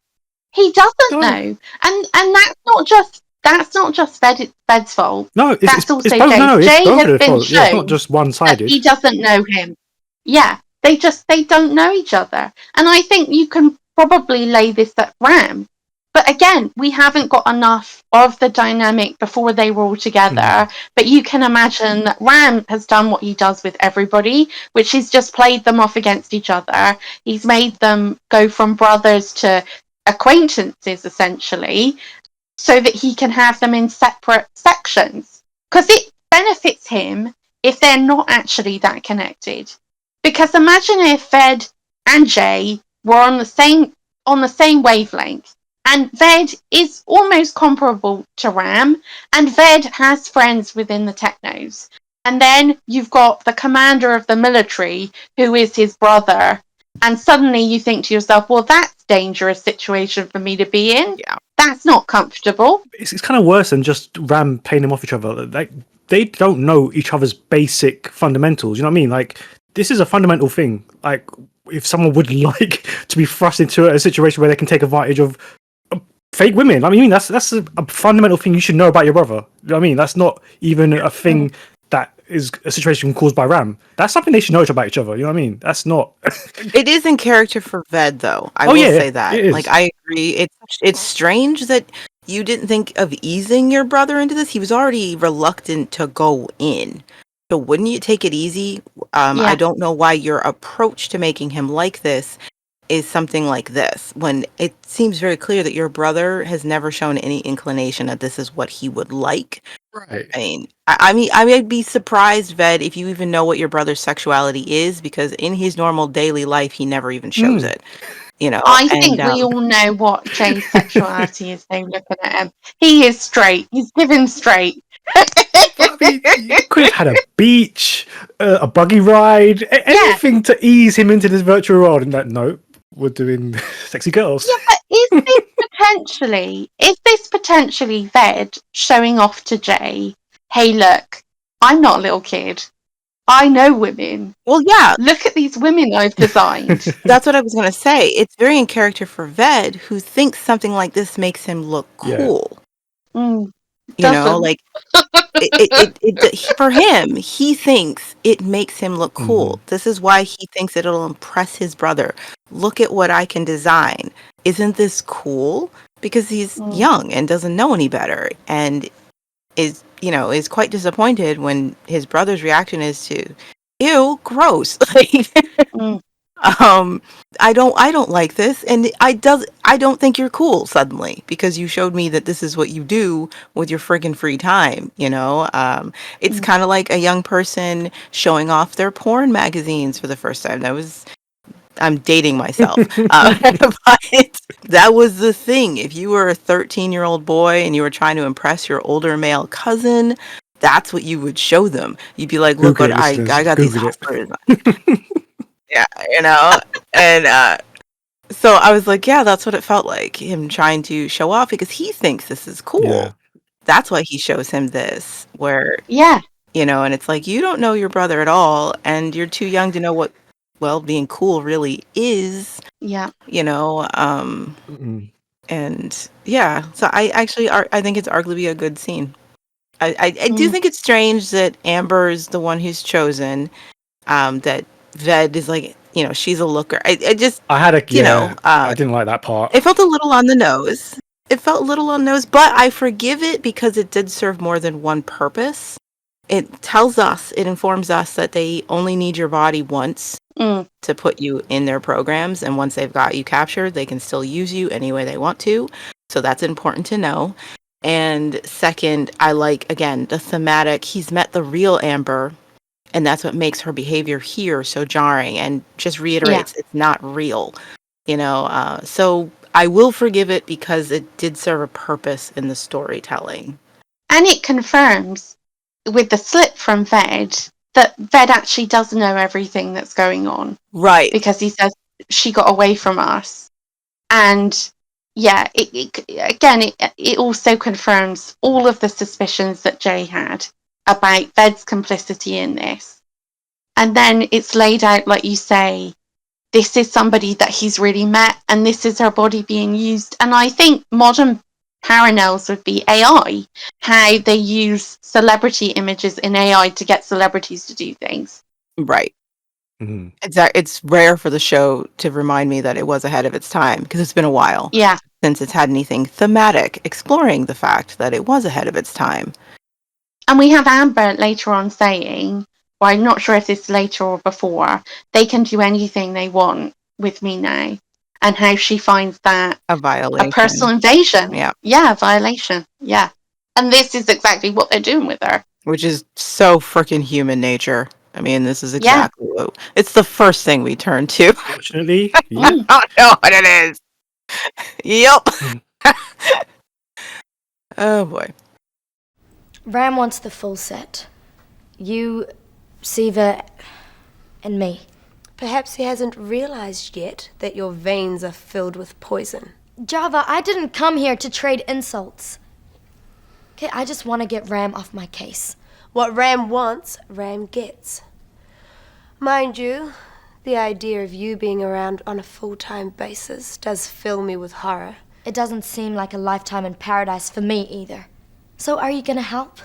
He doesn't know. And that's not just Ved's fault. No, that's also it's both. Jay's. No, it's Jay both has of their been fault. Yeah, it's shown not just one-sided. he doesn't know him. Yeah, they don't know each other. And I think you can probably lay this at Ram. But again, we haven't got enough of the dynamic before they were all together. But you can imagine that Ram has done what he does with everybody, which is just played them off against each other. He's made them go from brothers to acquaintances, essentially, so that he can have them in separate sections. Because it benefits him if they're not actually that connected. Because imagine if Ved and Jay were on the same wavelength. And Ved is almost comparable to Ram, and Ved has friends within the Technos. And then you've got the commander of the military, who is his brother, and suddenly you think to yourself, well, that's a dangerous situation for me to be in. Yeah. That's not comfortable. It's kind of worse than just Ram paying them off each other. Like, they don't know each other's basic fundamentals. You know what I mean? Like, this is a fundamental thing. Like, if someone would like to be thrust into a situation where they can take advantage of fake women, I mean, that's a fundamental thing you should know about your brother. You know what I mean? That's not even a thing that is a situation caused by Ram. That's something they should know about each other. You know what I mean? That's not. It is in character for Ved, though. I will say that. it is. Like, I agree. It's strange that you didn't think of easing your brother into this. He was already reluctant to go in. So wouldn't you take it easy? I don't know why your approach to making him like this is something like this, when it seems very clear that your brother has never shown any inclination that this is what he would like. Right. I mean, I would be surprised, Ved, if you even know what your brother's sexuality is, because in his normal daily life, he never even shows it. You know, I think we all know what Jay's sexuality is, though, looking at him. He is straight. He's given straight. I mean, you could have had a beach, a buggy ride, anything to ease him into this virtual world. And that, no, we're doing sexy girls. Yeah, but is this potentially Ved showing off to Jay, hey, look, I'm not a little kid. I know women. Well, yeah. Look at these women I've designed. That's what I was going to say. It's very in character for Ved, who thinks something like this makes him look cool. Yeah. You know, like, for him, he thinks it makes him look cool. This is why he thinks it'll impress his brother. Look at what I can design. Isn't this cool? Because he's young and doesn't know any better, and is quite disappointed when his brother's reaction is to, ew, gross. Like, Mm. I don't like this, and I don't think you're cool suddenly because you showed me that this is what you do with your friggin' free time. It's kind of like a young person showing off their porn magazines for the first time. I'm dating myself, but that was the thing. If you were a 13-year-old boy and you were trying to impress your older male cousin, that's what you would show them. You'd be like, "Look Google what it, I listeners. got these Google hot it. photos." Yeah, and so I was like, yeah, that's what it felt like, him trying to show off because he thinks this is cool. Yeah. That's why he shows him this, where, Yeah. and it's like, you don't know your brother at all, and you're too young to know what, well, being cool really is, Yeah. Mm-mm. and yeah, so I think it's arguably a good scene. I do Mm. think it's strange that Amber is the one who's chosen, that Ved is like, she's a looker. I just, I had I didn't like that part. it felt a little on the nose. It felt a little on the nose, but I forgive it because it did serve more than one purpose. It informs us that they only need your body once Mm. to put you in their programs. And once they've got you captured, they can still use you any way they want to. So that's important to know. And second, I like, again, the thematic. He's met the real Amber, and that's what makes her behavior here so jarring and just reiterates it's not real. So I will forgive it because it did serve a purpose in the storytelling. And it confirms with the slip from Ved that Ved actually does know everything that's going on. Right. Because he says she got away from us. And yeah, it also confirms all of the suspicions that Jay had about Ved's complicity in this. And then it's laid out, like you say, this is somebody that he's really met, and this is her body being used. And I think modern parallels would be AI, how they use celebrity images in AI to get celebrities to do things. Right. Mm-hmm. Exactly. It's rare for the show to remind me that it was ahead of its time because it's been a while Yeah. since it's had anything thematic exploring the fact that it was ahead of its time. And we have Amber later on saying, well, I'm not sure if it's later or before, they can do anything they want with me now. And how she finds that A violation. a personal invasion. Yeah. Yeah, violation. Yeah. And this is exactly what they're doing with her. Which is so freaking human nature. I mean, this is exactly what it's the first thing we turn to. Fortunately, I yeah. don't know what it is. Yep. Oh boy. Ram wants the full set. You, Siva, and me. Perhaps he hasn't realized yet that your veins are filled with poison. Java, I didn't come here to trade insults. Okay, I just want to get Ram off my case. What Ram wants, Ram gets. Mind you, the idea of you being around on a full-time basis does fill me with horror. It doesn't seem like a lifetime in paradise for me either. So are you gonna help?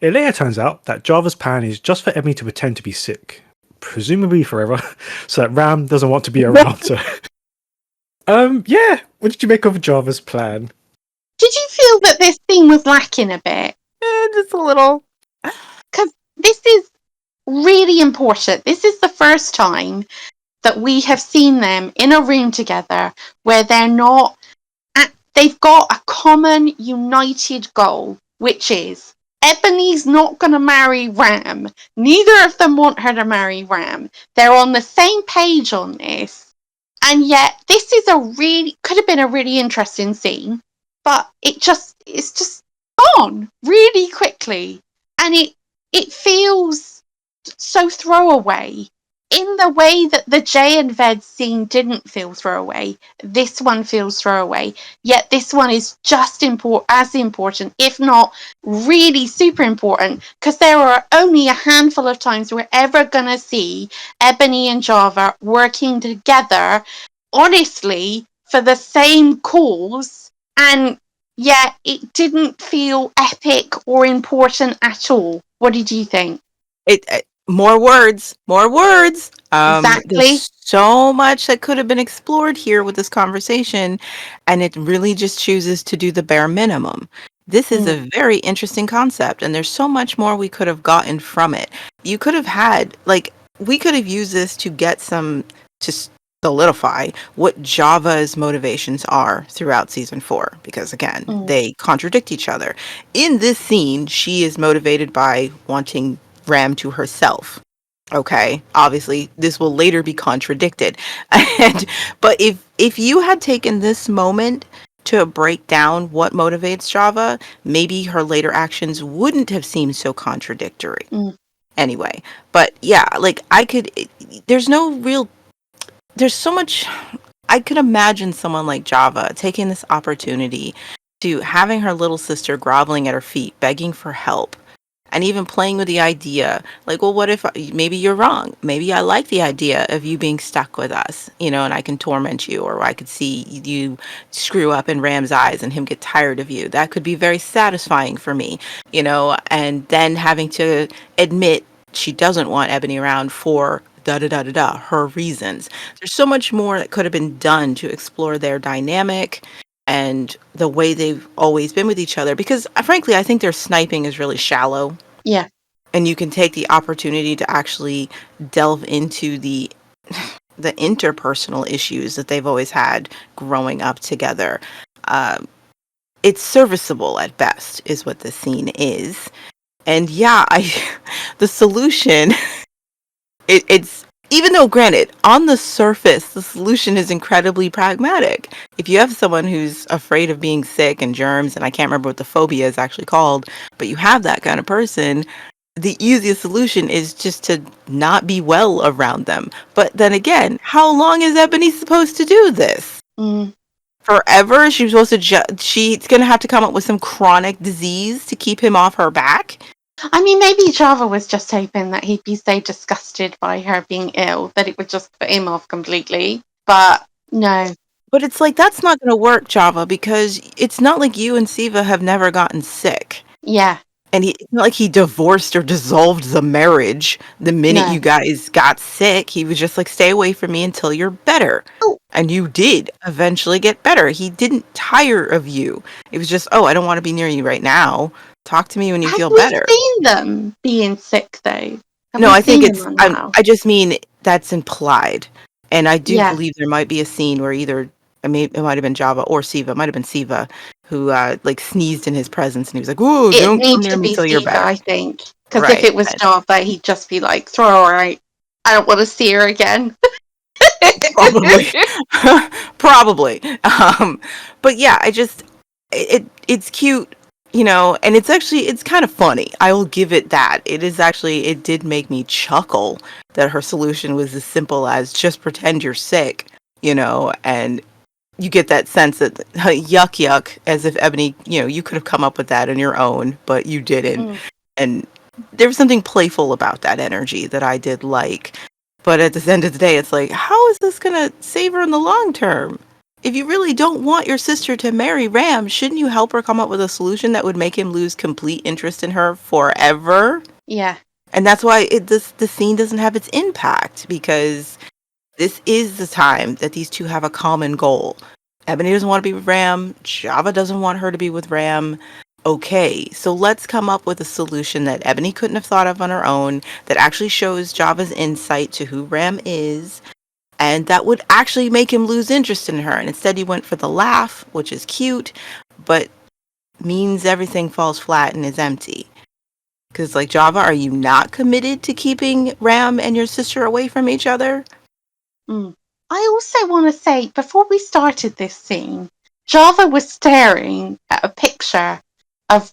It later turns out that Java's plan is just for Ebony to pretend to be sick, presumably forever, so that Ram doesn't want to be around her. Yeah. What did you make of Java's plan? Did you feel that this scene was lacking a bit? Just a little. Because this is really important. This is the first time that we have seen them in a room together where they're not. They've got a common, united goal, which is Ebony's not going to marry Ram. Neither of them want her to marry Ram. They're on the same page on this. And yet, this is could have been a really interesting scene, but it's just gone really quickly. And it feels so throwaway. In the way that the Jay and Ved scene didn't feel throwaway, this one feels throwaway. Yet this one is just as important, if not really super important, because there are only a handful of times we're ever going to see Ebony and Java working together, honestly, for the same cause, and yet it didn't feel epic or important at all. What did you think? More words. Exactly. There's so much that could have been explored here with this conversation, and it really just chooses to do the bare minimum. This is a very interesting concept, and there's so much more we could have gotten from it. You could have had, like, we could have used this to get to solidify what Java's motivations are throughout season 4, because again, they contradict each other. In this scene, she is motivated by wanting Ram to herself. Okay, obviously this will later be contradicted. But if you had taken this moment to break down what motivates Java, maybe her later actions wouldn't have seemed so contradictory. Anyway, but yeah, like there's so much. I could imagine someone like Java taking this opportunity to having her little sister groveling at her feet, begging for help, and even playing with the idea, like, well, what if maybe you're wrong? Maybe I like the idea of you being stuck with us, and I can torment you, or I could see you screw up in Ram's eyes and him get tired of you. That could be very satisfying for me, and then having to admit she doesn't want Ebony around for her reasons. There's so much more that could have been done to explore their dynamic and the way they've always been with each other, because frankly, I think their sniping is really shallow. Yeah. And you can take the opportunity to actually delve into the interpersonal issues that they've always had growing up together. It's serviceable at best, is what the scene is. And yeah, the solution, it's, even though, granted, on the surface, the solution is incredibly pragmatic. If you have someone who's afraid of being sick and germs, and I can't remember what the phobia is actually called, but you have that kind of person, the easiest solution is just to not be well around them. But then again, how long is Ebony supposed to do this? Forever? She's supposed to she's going to have to come up with some chronic disease to keep him off her back? I mean, maybe Java was just hoping that he'd be so disgusted by her being ill that it would just put him off completely. But no. But it's like, that's not going to work, Java, because it's not like you and Siva have never gotten sick. Yeah. And it's not like he divorced or dissolved the marriage the minute you guys got sick. He was just like, stay away from me until you're better. Oh. And you did eventually get better. He didn't tire of you. It was just, I don't want to be near you right now. Talk to me when you feel better. Have we seen them being sick, though? No, I think it's, I just mean that's implied. And I do believe there might be a scene where either, it might have been Java or Siva, it might have been Siva, who like sneezed in his presence and he was like, "Ooh, don't come near me until you're better." I think. Because if it was Java, he'd just be like, throw her out. I don't want to see her again. Probably. But yeah, it's cute. And it's kind of funny. I will give it that. It did make me chuckle that her solution was as simple as just pretend you're sick, and you get that sense that yuck, as if Ebony, you could have come up with that on your own, but you didn't. And there was something playful about that energy that I did like. But at the end of the day, it's like, how is this going to save her in the long term? If you really don't want your sister to marry Ram, shouldn't you help her come up with a solution that would make him lose complete interest in her forever? Yeah. And that's why the scene doesn't have its impact, because this is the time that these two have a common goal. Ebony doesn't want to be with Ram. Java doesn't want her to be with Ram. Okay, so let's come up with a solution that Ebony couldn't have thought of on her own, that actually shows Java's insight to who Ram is, and that would actually make him lose interest in her. And instead he went for the laugh, which is cute, but means everything falls flat and is empty. Because, like, Java, are you not committed to keeping Ram and your sister away from each other? I also want to say, before we started this scene, Java was staring at a picture of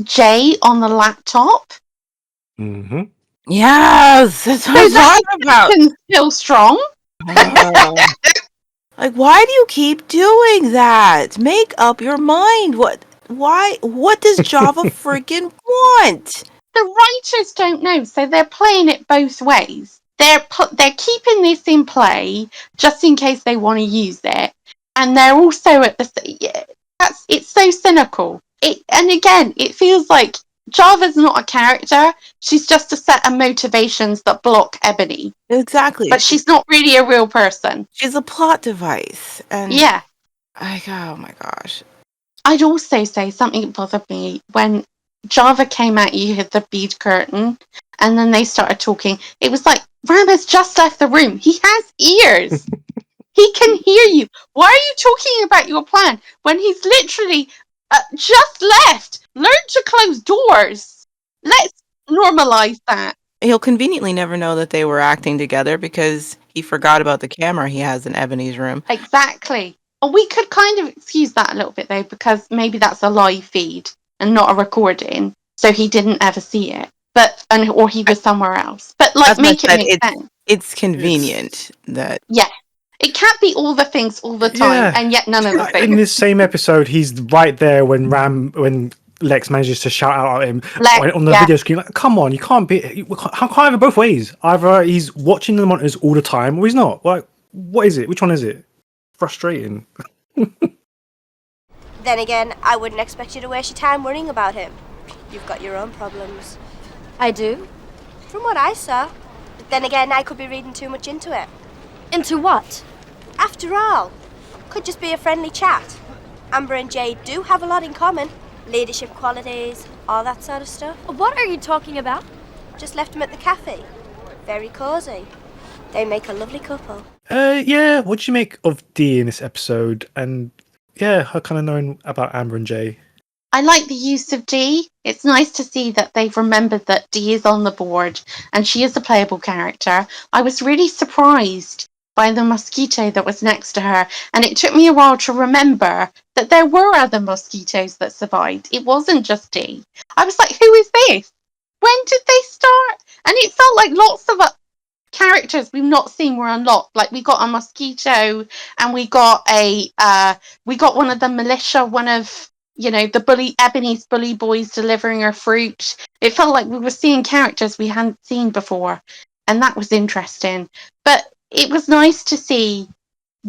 Jay on the laptop. Mm-hmm. Yes, that's what I'm talking about. Still strong. Like, why do you keep doing that? Make up your mind. What does Java freaking want? The writers don't know, so they're playing it both ways. They're keeping this in play just in case they want to use it, and they're also at it's so cynical. And again, it feels like Java's not a character. She's just a set of motivations that block Ebony. Exactly. But she's not really a real person. She's a plot device. And yeah. Oh my gosh. I'd also say something bothered me when Java came out, you had the bead curtain, and then they started talking. It was like Ram has just left the room. He has ears. He can hear you. Why are you talking about your plan when he's literally just left? Learn to close doors. Let's normalize that. He'll conveniently never know that they were acting together because he forgot about the camera he has in Ebony's room. Exactly. Or we could kind of excuse that a little bit though, because maybe that's a live feed and not a recording, so he didn't ever see it. But or he was somewhere else. But like, That's make it said, make sense. it's convenient that Yeah, it can't be all the things all the time, Yeah. and yet none of the In things. this same episode, he's right there when Lex manages to shout out at him on the video screen. Like, come on, you can't be. How can't have it both ways? Either he's watching the monitors all the time, or he's not. Like, what is it? Which one is it? Frustrating. Then again, I wouldn't expect you to waste your time worrying about him. You've got your own problems. I do? From what I saw. But then again, I could be reading too much into it. Into what? After all, could just be a friendly chat. Amber and Jade do have a lot in common. Leadership qualities, all that sort of stuff. What are you talking about? Just left them at the cafe. Very cosy. They make a lovely couple. Yeah. What do you make of Dee in this episode? And yeah, her kind of knowing about Amber and Jay. I like the use of Dee. It's nice to see that they've remembered that Dee is on the board and she is a playable character. I was really surprised by the mosquito that was next to her, and it took me a while to remember that there were other mosquitoes that survived. It wasn't just Dee. I was like, who is this? When did they start? And it felt like lots of characters we've not seen were unlocked. Like, we got a mosquito, and we got one of the militia, one of, you know, the Ebony's bully boys delivering her fruit. It felt like we were seeing characters we hadn't seen before, and that was interesting. But it was nice to see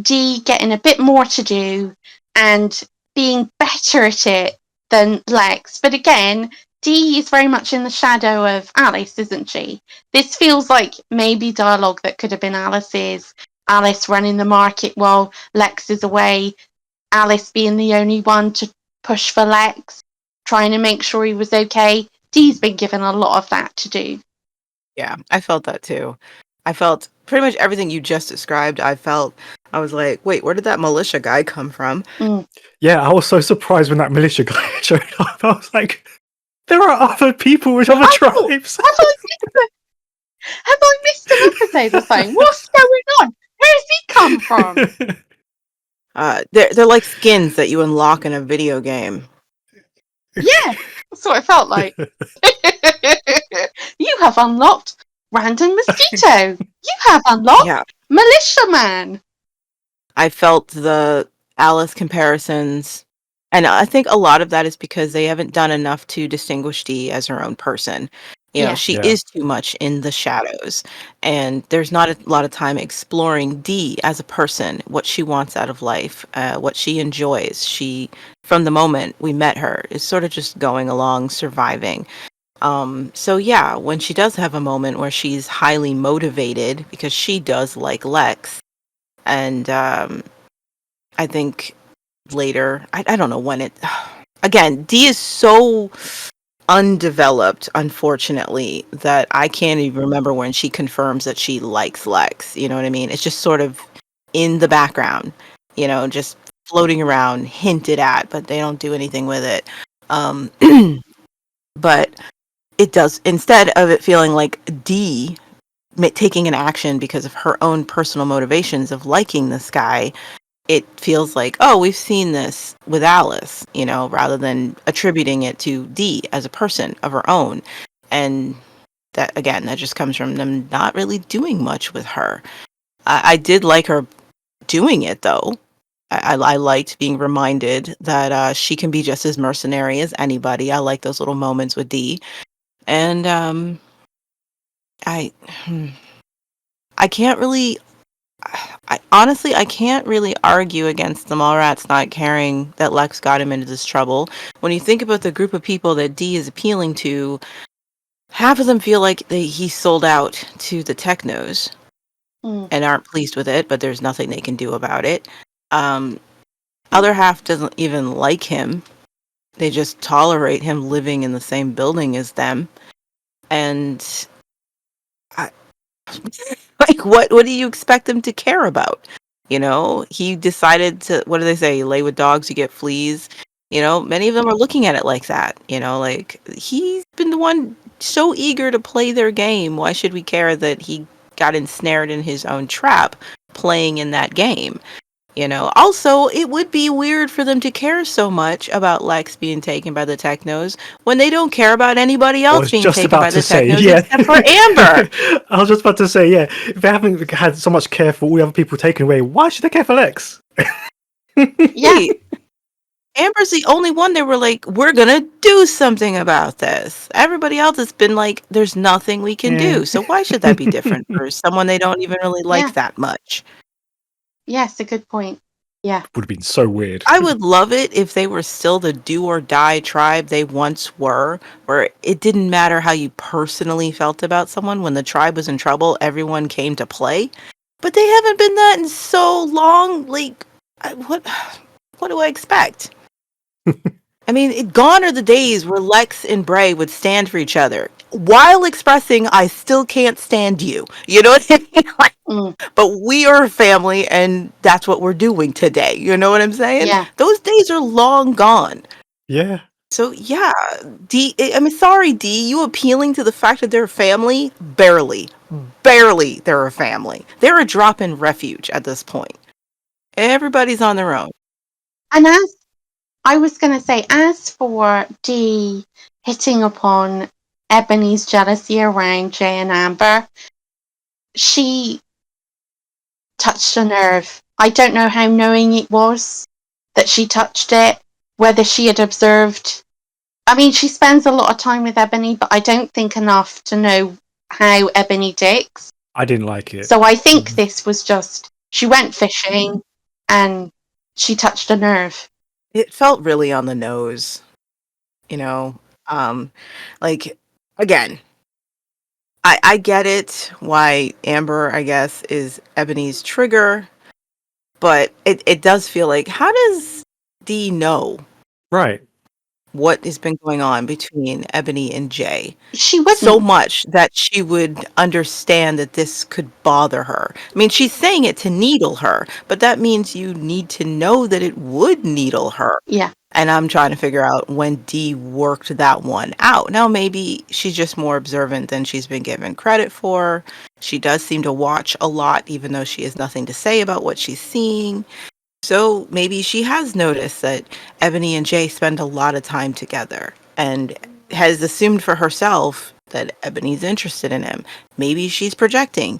Dee getting a bit more to do and being better at it than Lex. But again, Dee is very much in the shadow of Alice, isn't she? This feels like maybe dialogue that could have been Alice's. Alice running the market while Lex is away. Alice being the only one to push for Lex, trying to make sure he was okay. Dee's been given a lot of that to do. Yeah, I felt that too. I felt pretty much everything you just described. I was like, wait, where did that militia guy come from? Yeah, I was so surprised when that militia guy showed up. I was like, there are other people with other tribes. Have I missed an episode or something? What's going on? Where's he come from? They're like skins that you unlock in a video game. Yeah, that's what it felt like. You have unlocked Random Mosquito. You have unlocked Militia Man. I felt the Alice comparisons, and I think a lot of that is because they haven't done enough to distinguish Dee as her own person. You know, she is too much in the shadows, and there's not a lot of time exploring Dee as a person, what she wants out of life, what she enjoys. She, from the moment we met her, is sort of just going along, surviving. So yeah, when she does have a moment where she's highly motivated, because she does like Lex, and I think later, I don't know when it... Again, Dee is so undeveloped, unfortunately, that I can't even remember when she confirms that she likes Lex. You know what I mean? It's just sort of in the background, you know, just floating around, hinted at, but they don't do anything with it. But it does, instead of it feeling like Dee taking an action because of her own personal motivations of liking this guy, it feels like, oh, we've seen this with Alice, you know, rather than attributing it to Dee as a person of her own. And that, again, that just comes from them not really doing much with her. I did like her doing it, though. I liked being reminded that she can be just as mercenary as anybody. I like those little moments with Dee. And I can't really... honestly, I can't really argue against the Mallrats not caring that Lex got him into this trouble. When you think about the group of people that Dee is appealing to, half of them feel like he's sold out to the technos and aren't pleased with it, but there's nothing they can do about it. Other half doesn't even like him. They just tolerate him living in the same building as them. And Like, what do you expect him to care about? You know, he decided to, what do they say? Lay with dogs, you get fleas. You know, many of them are looking at it like that. You know, like, he's been the one so eager to play their game. Why should we care that he got ensnared in his own trap playing in that game? You know, also, it would be weird for them to care so much about Lex being taken by the Technos when they don't care about anybody I else was being just taken about by the to say, Technos yeah. except for Amber. I was just about to say, yeah. If they haven't had so much care for all the other people taken away, why should they care for Lex? Yeah. Wait, Amber's the only one they were like, we're gonna do something about this. Everybody else has been like, there's nothing we can Yeah. do. So why should that be different for someone they don't even really like Yeah. that much? Yes, a good point. Yeah. Would have been so weird. I would love it if they were still the do or die tribe they once were, where it didn't matter how you personally felt about someone. When the tribe was in trouble, everyone came to play. But they haven't been that in so long. Like, what do I expect? I mean, gone are the days where Lex and Bray would stand for each other while expressing, I still can't stand you. You know what I mean? Like, Mm, but we are a family and that's what we're doing today. You know what I'm saying? yeah. Those days are long gone. Yeah. So yeah, D, I mean, sorry, D, you appealing to the fact that they're a family? Barely. Barely they're a family. They're a drop-in refuge at this point. Everybody's on their own. And as I was going to say, as for Dee hitting upon Ebony's jealousy around Jay and Amber, she touched a nerve. I don't know how knowing it was that she touched it, whether she had observed. I mean, she spends a lot of time with Ebony, but I don't think enough to know how Ebony ticks. I didn't like it. So I think this was just, she went fishing and she touched a nerve. It felt really on the nose, you know. Like, again, I get it why Amber, I guess, is Ebony's trigger, but it does feel like, how does Dee know Right. what has been going on between Ebony and Jay She wouldn't. so much that she would understand that this could bother her? I mean, she's saying it to needle her, but that means you need to know that it would needle her. Yeah. And I'm trying to figure out when Dee worked that one out. Now, maybe she's just more observant than she's been given credit for. She does seem to watch a lot, even though she has nothing to say about what she's seeing. So maybe she has noticed that Ebony and Jay spend a lot of time together and has assumed for herself that Ebony's interested in him. Maybe she's projecting.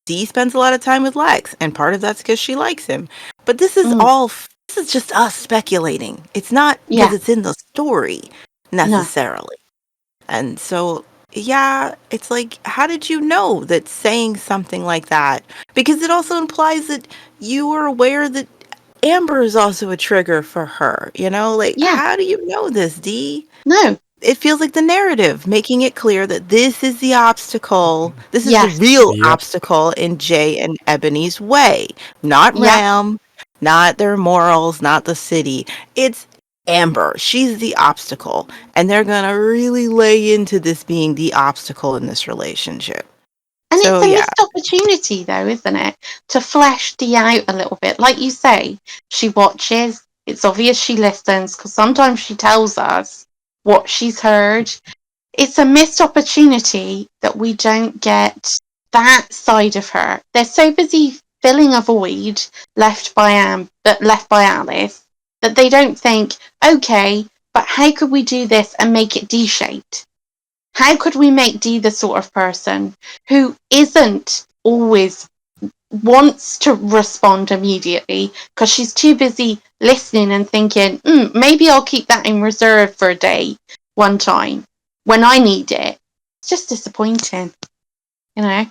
Dee spends a lot of time with Lex, and part of that's because she likes him. But this is this is just us speculating. It's not because it's in the story necessarily. And so, yeah, it's like, how did you know that saying something like that? Because it also implies that you were aware that Amber is also a trigger for her. You know, like, how do you know this, Dee? No. It feels like the narrative making it clear that this is the obstacle. This is the real obstacle in Jay and Ebony's way. Not Ram, not their morals, not the city. It's Amber. She's the obstacle. And they're going to really lay into this being the obstacle in this relationship. And it's a missed opportunity, though, isn't it? To flesh Dee out a little bit. Like you say, she watches. It's obvious she listens, because sometimes she tells us what she's heard. It's a missed opportunity that we don't get that side of her. They're so busy filling a void left by Alice that they don't think, okay, but how could we do this and make it D-shaped? How could we make Dee the sort of person who isn't always wants to respond immediately because she's too busy listening and thinking, maybe I'll keep that in reserve for a day, one time, when I need it. It's just disappointing, you know?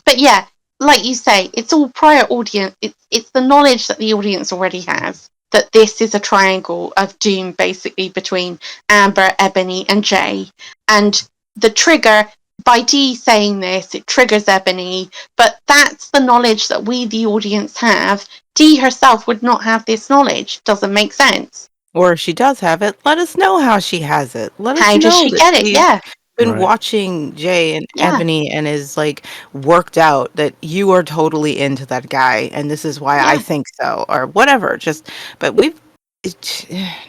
But yeah, like you say, it's all prior audience. It's the knowledge that the audience already has, that this is a triangle of doom, basically, between Amber, Ebony, and Jay. And the trigger, by Dee saying this, it triggers Ebony, but that's the knowledge that we, the audience, have. Dee herself would not have this knowledge. Doesn't make sense. Or if she does have it, let us know how she has it. Let us How know does she that get it? she's Yeah. been Right. watching Jay and Yeah. Ebony and is like worked out that you are totally into that guy and this is why I Yeah. think so or whatever. Just, but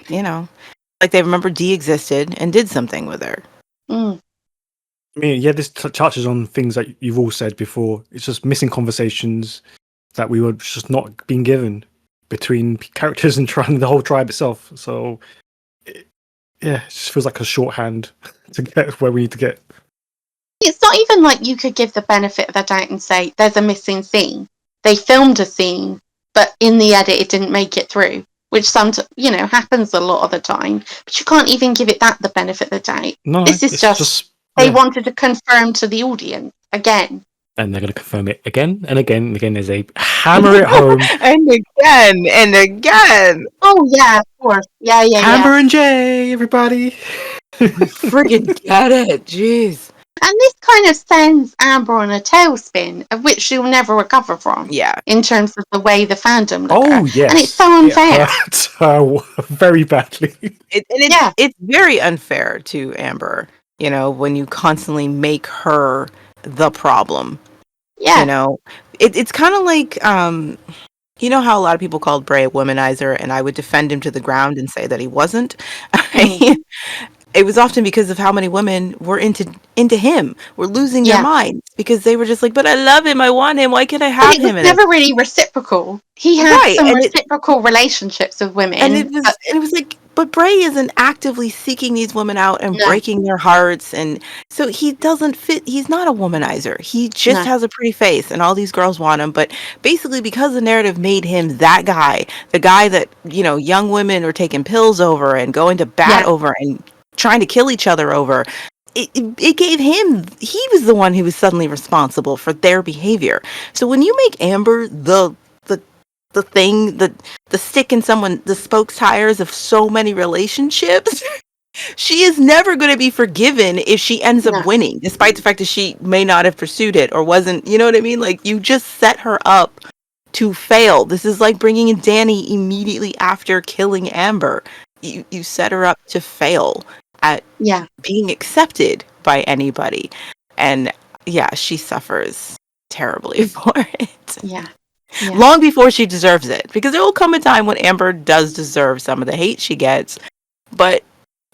you know, like they remember Dee existed and did something with her. Mm. I mean, yeah, this touches on things that you've all said before. It's just missing conversations that we were just not being given between characters and the whole tribe itself. So, yeah, it just feels like a shorthand to get where we need to get. It's not even like you could give the benefit of the doubt and say there's a missing scene. They filmed a scene, but in the edit it didn't make it through, which happens a lot of the time. But you can't even give it that the benefit of the doubt. No, This is it's just they yeah. wanted to confirm to the audience again. And they're going to confirm it again and again and again as they hammer it home. And again and again. Oh yeah, of course. Yeah. Amber and Jay, everybody. Friggin' get it. Jeez. And this kind of sends Amber on a tailspin, of which she'll never recover from. Yeah. In terms of the way the fandom look at her. Yes. And it's so unfair. It hurts her very badly. It's very unfair to Amber, when you constantly make her the problem. Yeah. It's kind of like, you know how a lot of people called Bray a womanizer, and I would defend him to the ground and say that he wasn't? It was often because of how many women were into him, were losing their minds because they were just like, but I love him, I want him, why can't I have him? It was never really reciprocal. He had some reciprocal relationships with women. And it was like, but Bray isn't actively seeking these women out and breaking their hearts, and so he doesn't fit. He's not a womanizer. He just has a pretty face, and all these girls want him. But basically, because the narrative made him that guy, the guy that young women are taking pills over and going to bat over and trying to kill each other over. It gave him. He was the one who was suddenly responsible for their behavior. So when you make Amber the thing, the stick in the spokes tires of so many relationships, she is never going to be forgiven if she ends up winning, despite the fact that she may not have pursued it or wasn't, you know what I mean? Like, you just set her up to fail. This is like bringing in Danny immediately after killing Amber. You set her up to fail at being accepted by anybody. And she suffers terribly for it. Yeah. Long before she deserves it, because there will come a time when Amber does deserve some of the hate she gets, but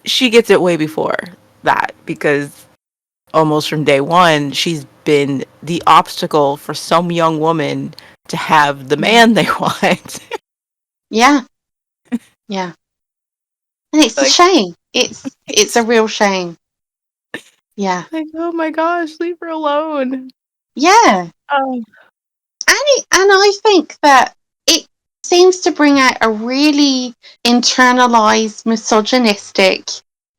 she gets it way before that, because almost from day one she's been the obstacle for some young woman to have the man they want. Yeah and it's a shame. It's a real shame. Like, oh my gosh, leave her alone. And I think that it seems to bring out a really internalized misogynistic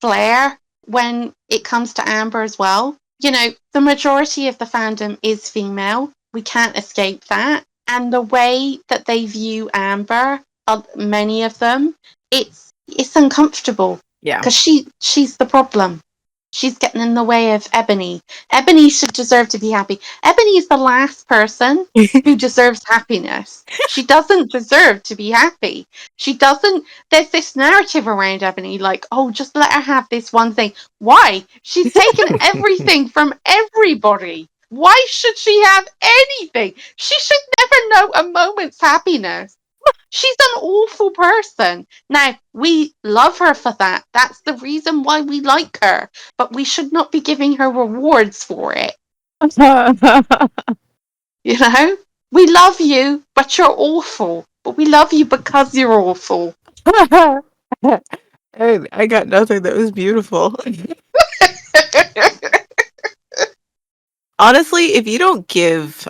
flair when it comes to Amber as well. The majority of the fandom is female. We can't escape that. And the way that they view Amber, many of them, it's uncomfortable. Yeah. Because she's the problem. She's getting in the way of Ebony. Ebony should deserve to be happy. Ebony is the last person who deserves happiness. She doesn't deserve to be happy. She doesn't. There's this narrative around Ebony, like, oh, just let her have this one thing. Why? She's taken everything from everybody. Why should she have anything? She should never know a moment's happiness. She's an awful person. Now, we love her for that. That's the reason why we like her. But we should not be giving her rewards for it. We love you, but you're awful. But we love you because you're awful. I got nothing. That was beautiful. Honestly, if you don't give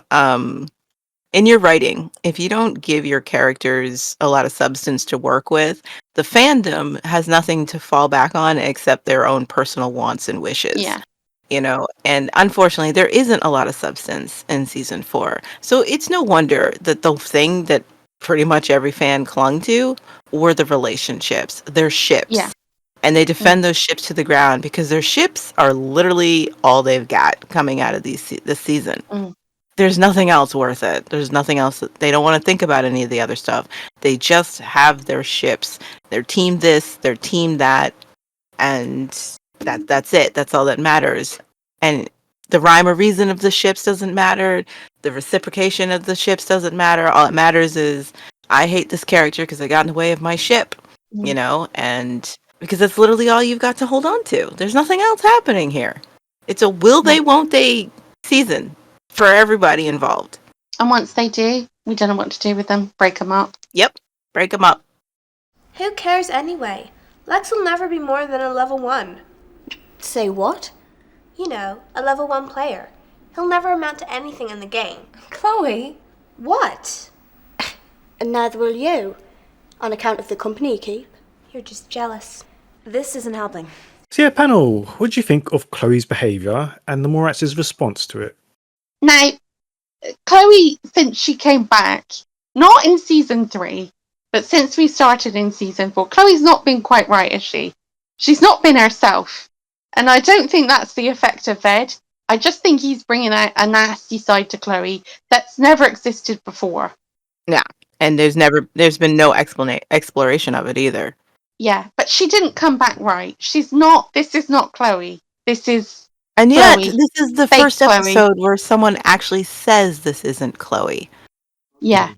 in your writing, if you don't give your characters a lot of substance to work with, the fandom has nothing to fall back on except their own personal wants and wishes. Yeah. And unfortunately, there isn't a lot of substance in season 4. So it's no wonder that the thing that pretty much every fan clung to were the relationships, their ships. Yeah. And they defend those ships to the ground because their ships are literally all they've got coming out of this season. There's nothing else worth it. There's nothing else. They don't want to think about any of the other stuff. They just have their ships. Their team this, their team that. And That's it. That's all that matters. And the rhyme or reason of the ships doesn't matter. The reciprocation of the ships doesn't matter. All that matters is I hate this character because they got in the way of my ship, you know, and because that's literally all you've got to hold on to. There's nothing else happening here. It's a will they, won't they season for everybody involved. And once they do, we don't know what to do with them. Break them up. Yep. Break them up. Who cares anyway? Lex will never be more than a level 1. Say what? You know, a level 1 player. He'll never amount to anything in the game. Chloe? What? And neither will you, on account of the company you keep. You're just jealous. This isn't helping. So yeah, panel, what do you think of Chloe's behaviour and the Morax's response to it? Now, Chloe, since she came back, not in season 3, but since we started in season 4, Chloe's not been quite right, has she? She's not been herself. And I don't think that's the effect of Ved. I just think he's bringing out a nasty side to Chloe that's never existed before. Yeah. And there's been no exploration of it either. Yeah, but she didn't come back right. This is not Chloe. This is And yet, Chloe. this is the Fake first Chloe. episode where someone actually says this isn't Chloe. Yeah.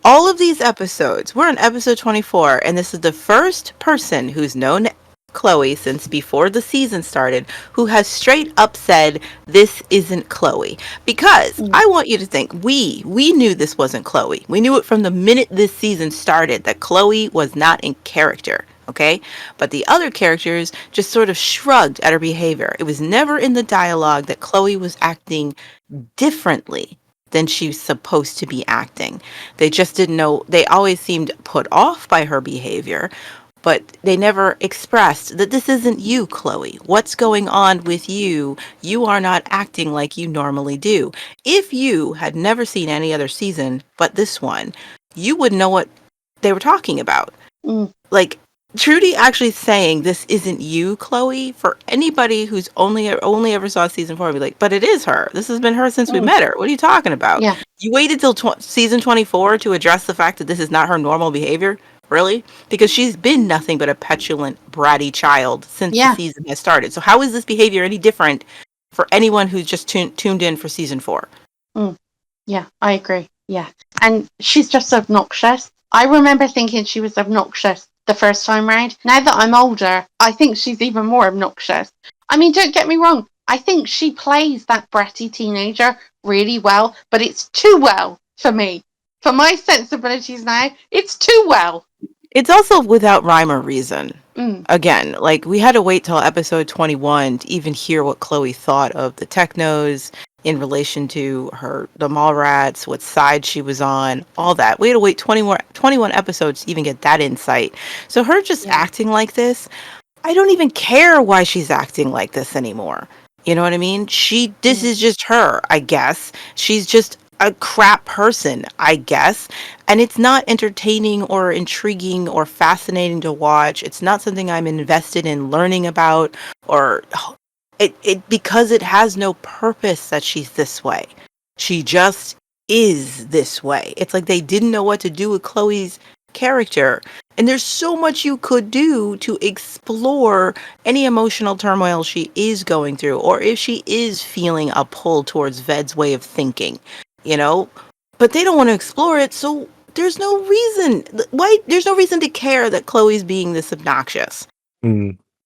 All of these episodes, we're on episode 24, and this is the first person who's known Chloe since before the season started who has straight up said this isn't Chloe. Because I want you to think, we knew this wasn't Chloe. We knew it from the minute this season started that Chloe was not in character. Okay? But the other characters just sort of shrugged at her behavior. It was never in the dialogue that Chloe was acting differently than she's supposed to be acting. They just didn't know. They always seemed put off by her behavior, but they never expressed that this isn't you, Chloe. What's going on with you? You are not acting like you normally do. If you had never seen any other season but this one, you would know what they were talking about. Like, Trudy actually saying this isn't you, Chloe, for anybody who's only ever saw season 4 would be like, but it is her. This has been her since we met her. What are you talking about? Yeah. You waited till season 24 to address the fact that this is not her normal behavior? Really? Because she's been nothing but a petulant, bratty child since the season has started. So how is this behavior any different for anyone who's just tuned in for season 4? Yeah, I agree. Yeah. And she's just obnoxious. I remember thinking she was obnoxious the first time round. Now that I'm older, I think she's even more obnoxious. I mean, don't get me wrong. I think she plays that bratty teenager really well, but it's too well for me. For my sensibilities now, it's too well. It's also without rhyme or reason. Again, like, we had to wait till episode 21 to even hear what Chloe thought of the Technos in relation to the Mallrats, what side she was on, all that. We had to wait 21 episodes to even get that insight. So her just acting like this, I don't even care why she's acting like this anymore. You know what I mean? This is just her, I guess. She's just a crap person, I guess. And it's not entertaining or intriguing or fascinating to watch. It's not something I'm invested in learning about, or it because it has no purpose that she's this way. She just is this way. It's like they didn't know what to do with Chloe's character. And there's so much you could do to explore any emotional turmoil she is going through, or if she is feeling a pull towards Ved's way of thinking, you know? But they don't want to explore it, so there's no reason. Why? There's no reason to care that Chloe's being this obnoxious.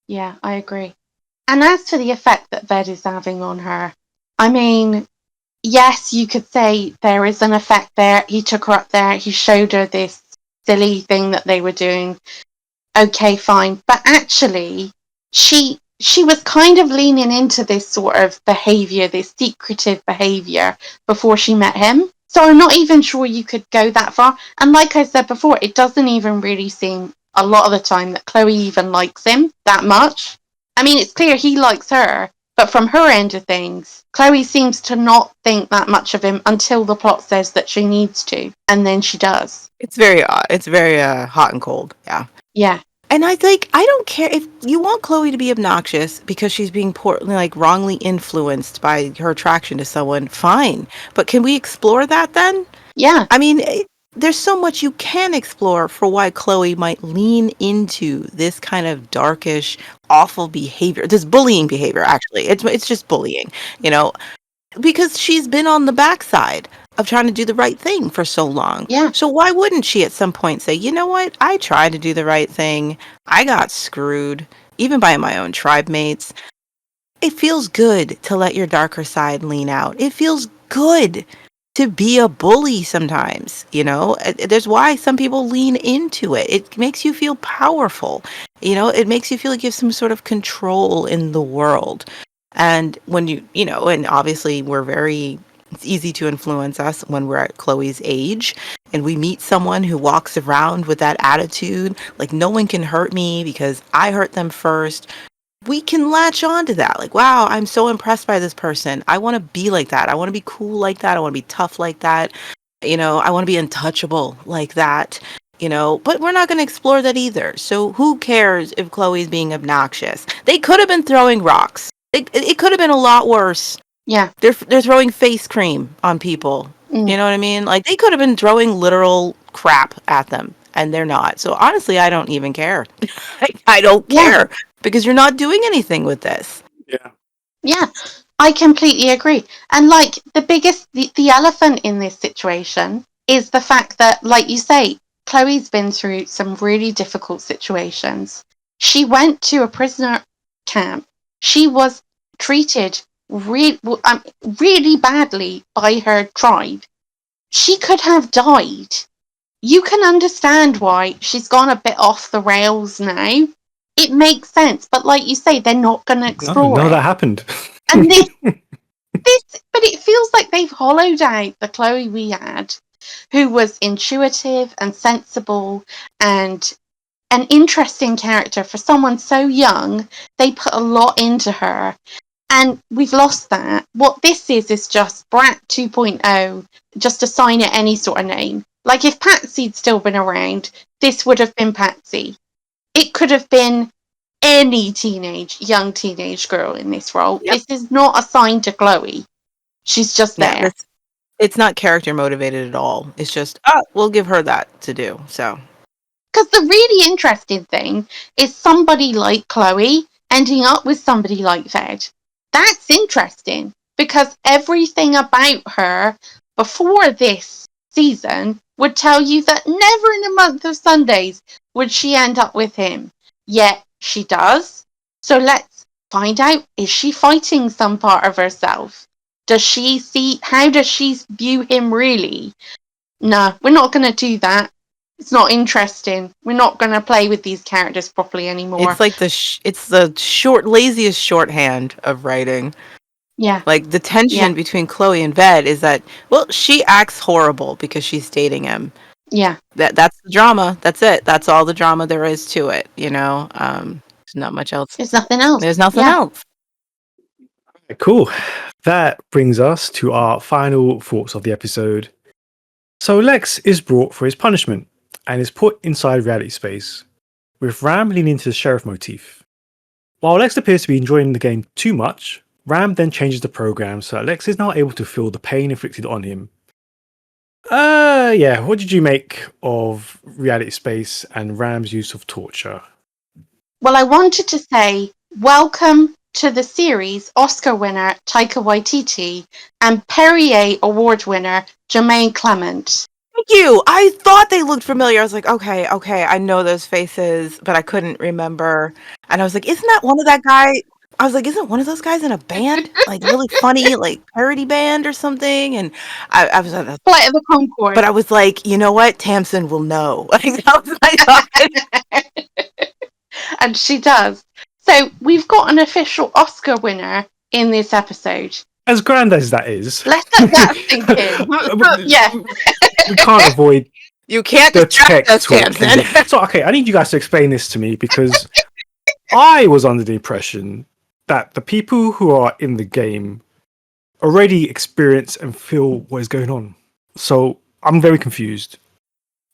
Yeah, I agree. And as to the effect that Ved is having on her, I mean, yes, you could say there is an effect there. He took her up there. He showed her this silly thing that they were doing. Okay, fine. But actually, she was kind of leaning into this sort of behavior, this secretive behavior, before she met him. So I'm not even sure you could go that far. And like I said before, it doesn't even really seem a lot of the time that Chloe even likes him that much. I mean, it's clear he likes her, but from her end of things, Chloe seems to not think that much of him until the plot says that she needs to, and then she does. It's very odd. It's very hot and cold. Yeah. Yeah. And I don't care if you want Chloe to be obnoxious because she's being wrongly influenced by her attraction to someone. Fine, but can we explore that then? Yeah. I mean, there's so much you can explore for why Chloe might lean into this kind of darkish, awful behavior. This bullying behavior, actually. It's just bullying, you know, because she's been on the backside of trying to do the right thing for so long. Yeah. So why wouldn't she at some point say, you know what? I tried to do the right thing. I got screwed, even by my own tribe mates. It feels good to let your darker side lean out. It feels good to be a bully sometimes, you know. There's why some people lean into it. It makes you feel powerful, you know. It makes you feel like you have some sort of control in the world. And when you know, and obviously it's easy to influence us when we're at Chloe's age and we meet someone who walks around with that attitude, like no one can hurt me because I hurt them first. We can latch on to that. Like, wow, I'm so impressed by this person. I want to be like that. I want to be cool like that. I want to be tough like that. You know, I want to be untouchable like that. You know, but we're not going to explore that either. So who cares if Chloe's being obnoxious? They could have been throwing rocks. It could have been a lot worse. Yeah. They're throwing face cream on people. Mm. You know what I mean? Like, they could have been throwing literal crap at them, and they're not. So honestly, I don't even care. I don't care because you're not doing anything with this. Yeah. Yeah, I completely agree. And like the elephant in this situation is the fact that, like you say, Chloe's been through some really difficult situations. She went to a prisoner camp. She was treated really badly by her tribe. She could have died. You can understand why she's gone a bit off the rails now. It makes sense, but like you say, they're not going to explore No, it. that happened. And but it feels like they've hollowed out the Chloe we had, who was intuitive and sensible and an interesting character for someone so young. They put a lot into her, and we've lost that. What this is just Brat 2.0, just assign it any sort of name. Like, if Patsy'd still been around, this would have been Patsy. It could have been any young teenage girl in this role. Yep. This is not assigned to Chloe. She's just there. It's not character motivated at all. It's just, we'll give her that to do. So, Because the really interesting thing is somebody like Chloe ending up with somebody like Ved. That's interesting because everything about her before this season would tell you that never in a month of Sundays would she end up with him. Yet she does. So let's find out, is she fighting some part of herself? How does she view him really? No, we're not going to do that. It's not interesting. We're not going to play with these characters properly anymore. it's like it's the laziest shorthand of writing. Yeah. Like, the tension between Chloe and Ved is that, well, she acts horrible because she's dating him. Yeah. That's the drama. That's it. That's all the drama there is to it, you know? There's not much else. There's nothing else. There's nothing else. Cool. That brings us to our final thoughts of the episode. So Lex is brought for his punishment and is put inside reality space, with Ram leaning into the sheriff motif. While Lex appears to be enjoying the game too much, Ram then changes the program so that Lex is now able to feel the pain inflicted on him. What did you make of reality space and Ram's use of torture? Well, I wanted to say welcome to the series Oscar winner Taika Waititi and Perrier Award winner Jermaine Clement. Thank you. I thought they looked familiar. I was like, okay, I know those faces, but I couldn't remember. And I was like, isn't one of those guys in a band? Like, really funny, like, parody band or something? And I was Flight of the Conchords. But I was like, you know what? Tamsin will know. Like, that was my thought. And she does. So we've got an official Oscar winner in this episode. As grand as that is. Let's let that sink in. Yeah. We can't avoid You can't the distract tech us, talk. Tamsin. So, okay, I need you guys to explain this to me because I was under the impression that the people who are in the game already experience and feel what is going on. So I'm very confused.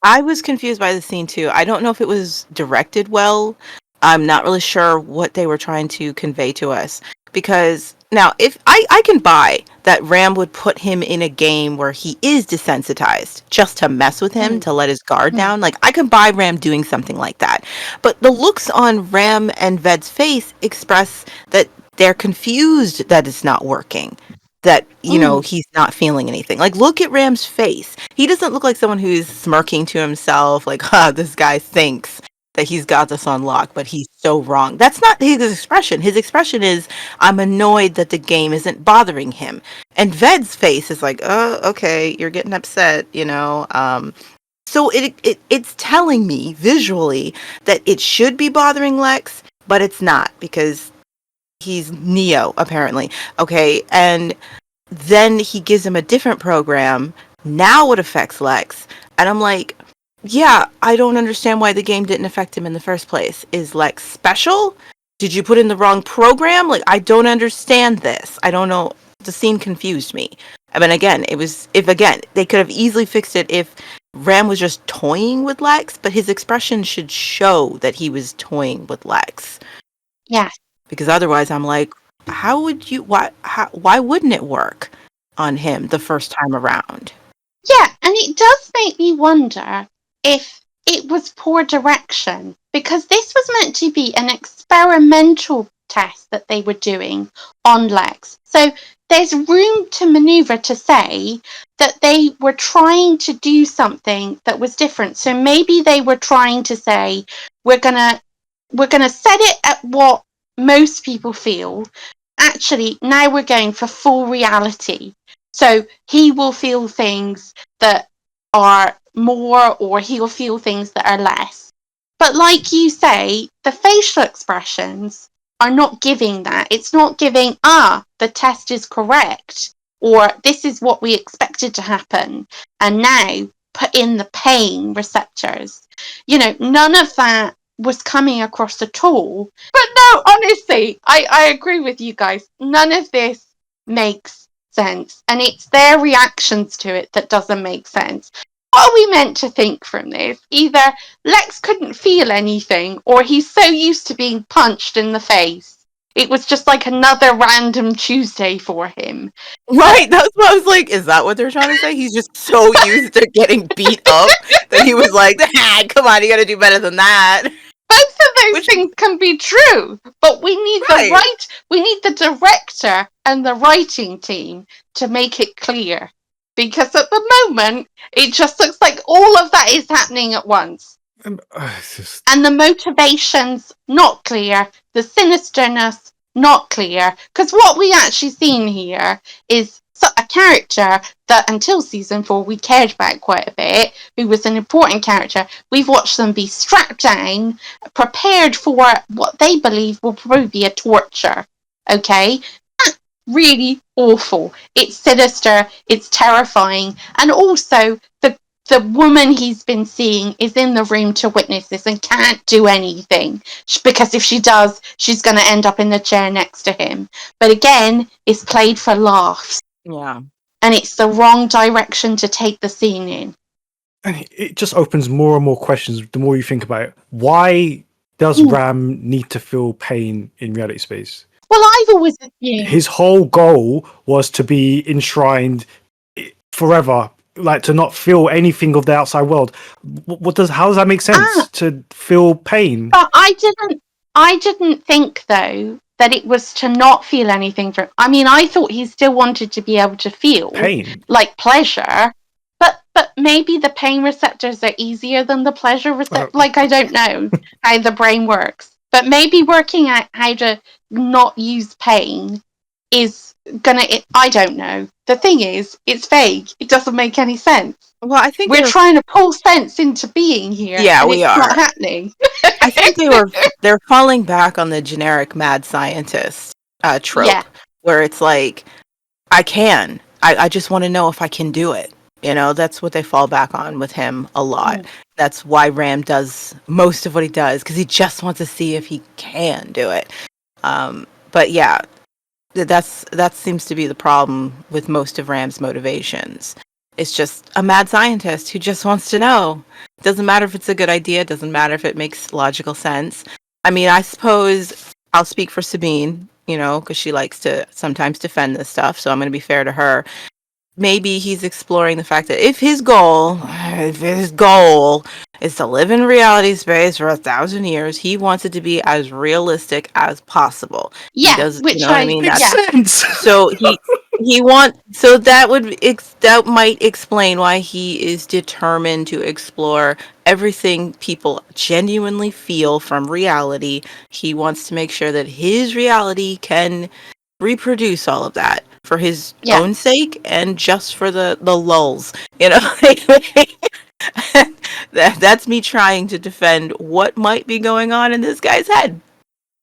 I was confused by the scene too. I don't know if it was directed well. I'm not really sure what they were trying to convey to us because now if I can buy that Ram would put him in a game where he is desensitized just to mess with him, to let his guard down. Like, I can buy Ram doing something like that. But the looks on Ram and Ved's face express that they're confused that it's not working. That, you know, he's not feeling anything. Like, look at Ram's face. He doesn't look like someone who's smirking to himself, like, this guy thinks that he's got this on lock, but he's so wrong. That's not his expression. His expression is, I'm annoyed that the game isn't bothering him. And Ved's face is like, oh, okay, you're getting upset, you know. So it's telling me visually that it should be bothering Lex, but it's not, because he's Neo, apparently. Okay, and then he gives him a different program. Now it affects Lex. And I'm like, yeah, I don't understand why the game didn't affect him in the first place. Is Lex special? Did you put in the wrong program? Like, I don't understand this. I don't know. The scene confused me. I mean, again, they could have easily fixed it if Ram was just toying with Lex, but his expression should show that he was toying with Lex. Yeah. Because otherwise I'm like, why wouldn't it work on him the first time around? Yeah, and it does make me wonder if it was poor direction, because this was meant to be an experimental test that they were doing on Lex. So there's room to maneuver to say that they were trying to do something that was different. So maybe they were trying to say, we're gonna set it at what most people feel. Actually, now we're going for full reality. So he will feel things that are more, or he'll feel things that are less. But like you say, the facial expressions are not giving that. It's not giving, the test is correct, or this is what we expected to happen, and now put in the pain receptors. You know, none of that was coming across at all. But no, honestly, I agree with you guys. None of this makes sense, and it's their reactions to it that doesn't make sense. What are we meant to think from this? Either Lex couldn't feel anything, or he's so used to being punched in the face. It was just like another random Tuesday for him. Right, that's what I was like, is that what they're trying to say? He's just so used to getting beat up that he was like, come on, you gotta do better than that. Both of those things can be true, but we need we need the director and the writing team to make it clear. Because at the moment, it just looks like all of that is happening at once. And the motivation's not clear, the sinisterness not clear. Because what we actually seen here is a character that until season 4 we cared about quite a bit, who was an important character. We've watched them be strapped down, prepared for what they believe will probably be a torture. Okay? That's really awful. It's sinister, it's terrifying, and also the woman he's been seeing is in the room to witness this and can't do anything, because if she does, she's going to end up in the chair next to him. But again, it's played for laughs. Yeah. And it's the wrong direction to take the scene in. And it just opens more and more questions the more you think about it. Why does Ram need to feel pain in reality space? Well, I've always assumed his whole goal was to be enshrined forever, like to not feel anything of the outside world. How does that make sense to feel pain? But I didn't think though that it was to not feel anything for. I mean, I thought he still wanted to be able to feel pain, like pleasure. But maybe the pain receptors are easier than the pleasure receptors. Like, I don't know how the brain works. But maybe working out how to not use pain is gonna. I don't know. The thing is, it's vague. It doesn't make any sense. Well, I think we're trying to pull sense into being here. Yeah, and we it's are. not happening. I think they're falling back on the generic mad scientist trope, where it's like, I just want to know if I can do it. You know, that's what they fall back on with him a lot. That's why Ram does most of what he does, because he just wants to see if he can do it. But yeah, that seems to be the problem with most of Ram's motivations. It's just a mad scientist who just wants to know. Doesn't matter if it's a good idea. Doesn't matter if it makes logical sense. I mean, I suppose I'll speak for Sabine. because she likes to sometimes defend this stuff. So I'm going to be fair to her. Maybe he's exploring the fact that if his goal is to live in reality space for 1,000 years, he wants it to be as realistic as possible. He Yeah, does, which you know what I mean? Makes yeah. sense. So that might explain why he is determined to explore everything people genuinely feel from reality. He wants to make sure that his reality can reproduce all of that for his Yeah. own sake and just for the lulls. That's me trying to defend what might be going on in this guy's head.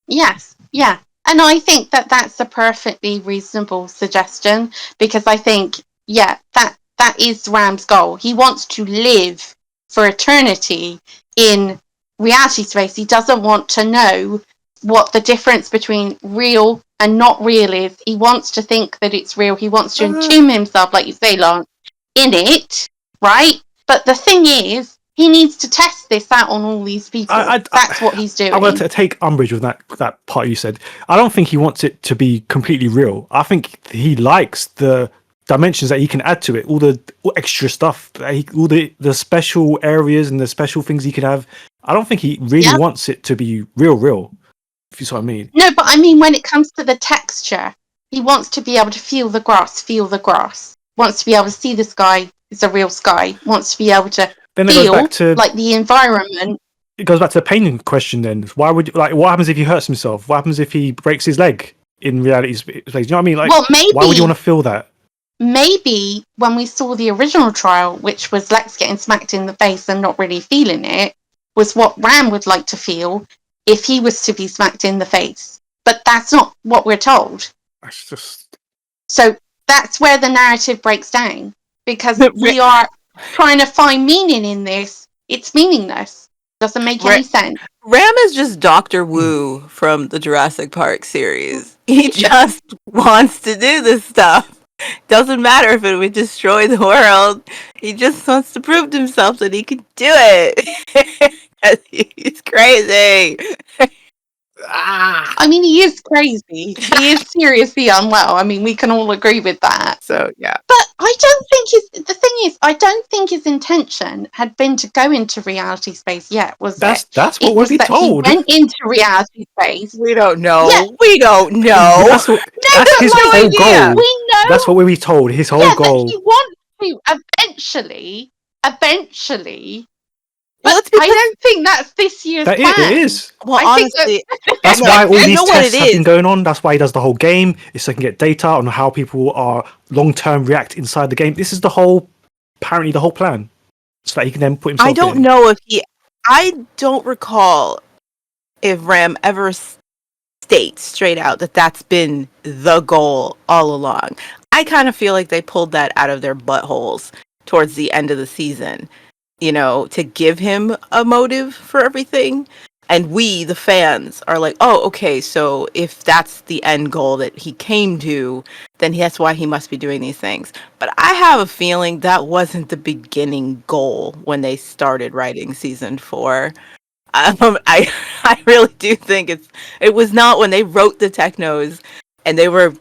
Yes, yeah. And I think that that's a perfectly reasonable suggestion, because I think, yeah, that is Ram's goal. He wants to live for eternity in reality space. He doesn't want to know what the difference between real and not real is. He wants to think that it's real. He wants to entomb himself, like you say, Lance, in it, right? But the thing is, he needs to test this out on all these people. That's what he's doing. I'm going to take umbrage with that part you said. I don't think he wants it to be completely real. I think he likes the dimensions that he can add to it, all the extra stuff, all the special areas and the special things he can have. I don't think he really wants it to be real, if you see what I mean. No, but I mean, when it comes to the texture, he wants to be able to feel the grass, wants to be able to see the sky, it's a real sky, wants to be able to Then it feel goes back to like the environment. It goes back to the painting question then. Why would what happens if he hurts himself? What happens if he breaks his leg in reality space? You know what I mean? Like, Well, why would you want to feel that? Maybe when we saw the original trial, which was Lex getting smacked in the face and not really feeling it, was what Ram would like to feel if he was to be smacked in the face. But that's not what we're told. That's just... So that's where the narrative breaks down, because we are trying to find meaning in this. It's meaningless. Doesn't make any sense. Ram is just Dr. Wu from the Jurassic Park series. He just wants to do this stuff. Doesn't matter if it would destroy the world. He just wants to prove to himself that he could do it. He's crazy. I mean, he is crazy. He is seriously unwell. I mean, we can all agree with that. So, yeah. But I don't think his intention had been to go into reality space yet, was it? That's what we'll be told. He went into reality space. We don't know. Yeah. We don't know. That's his whole goal. We know. That's what we'll be told. His whole goal. That he wants to eventually. Well, but I don't think that's this year's plan. It is. Well, honestly, that's why all these tests have been going on. That's why he does the whole game. Is so he can get data on how people are long-term react inside the game. This is apparently the whole plan, so that he can then put himself. I don't know if I don't recall if Ram ever states straight out that that's been the goal all along. I kind of feel like they pulled that out of their buttholes towards the end of the season. To give him a motive for everything. And we, the fans, are like, oh, okay, so if that's the end goal that he came to, then that's why he must be doing these things. But I have a feeling that wasn't the beginning goal when they started writing season 4. I really do think it was not when they wrote the technos and they were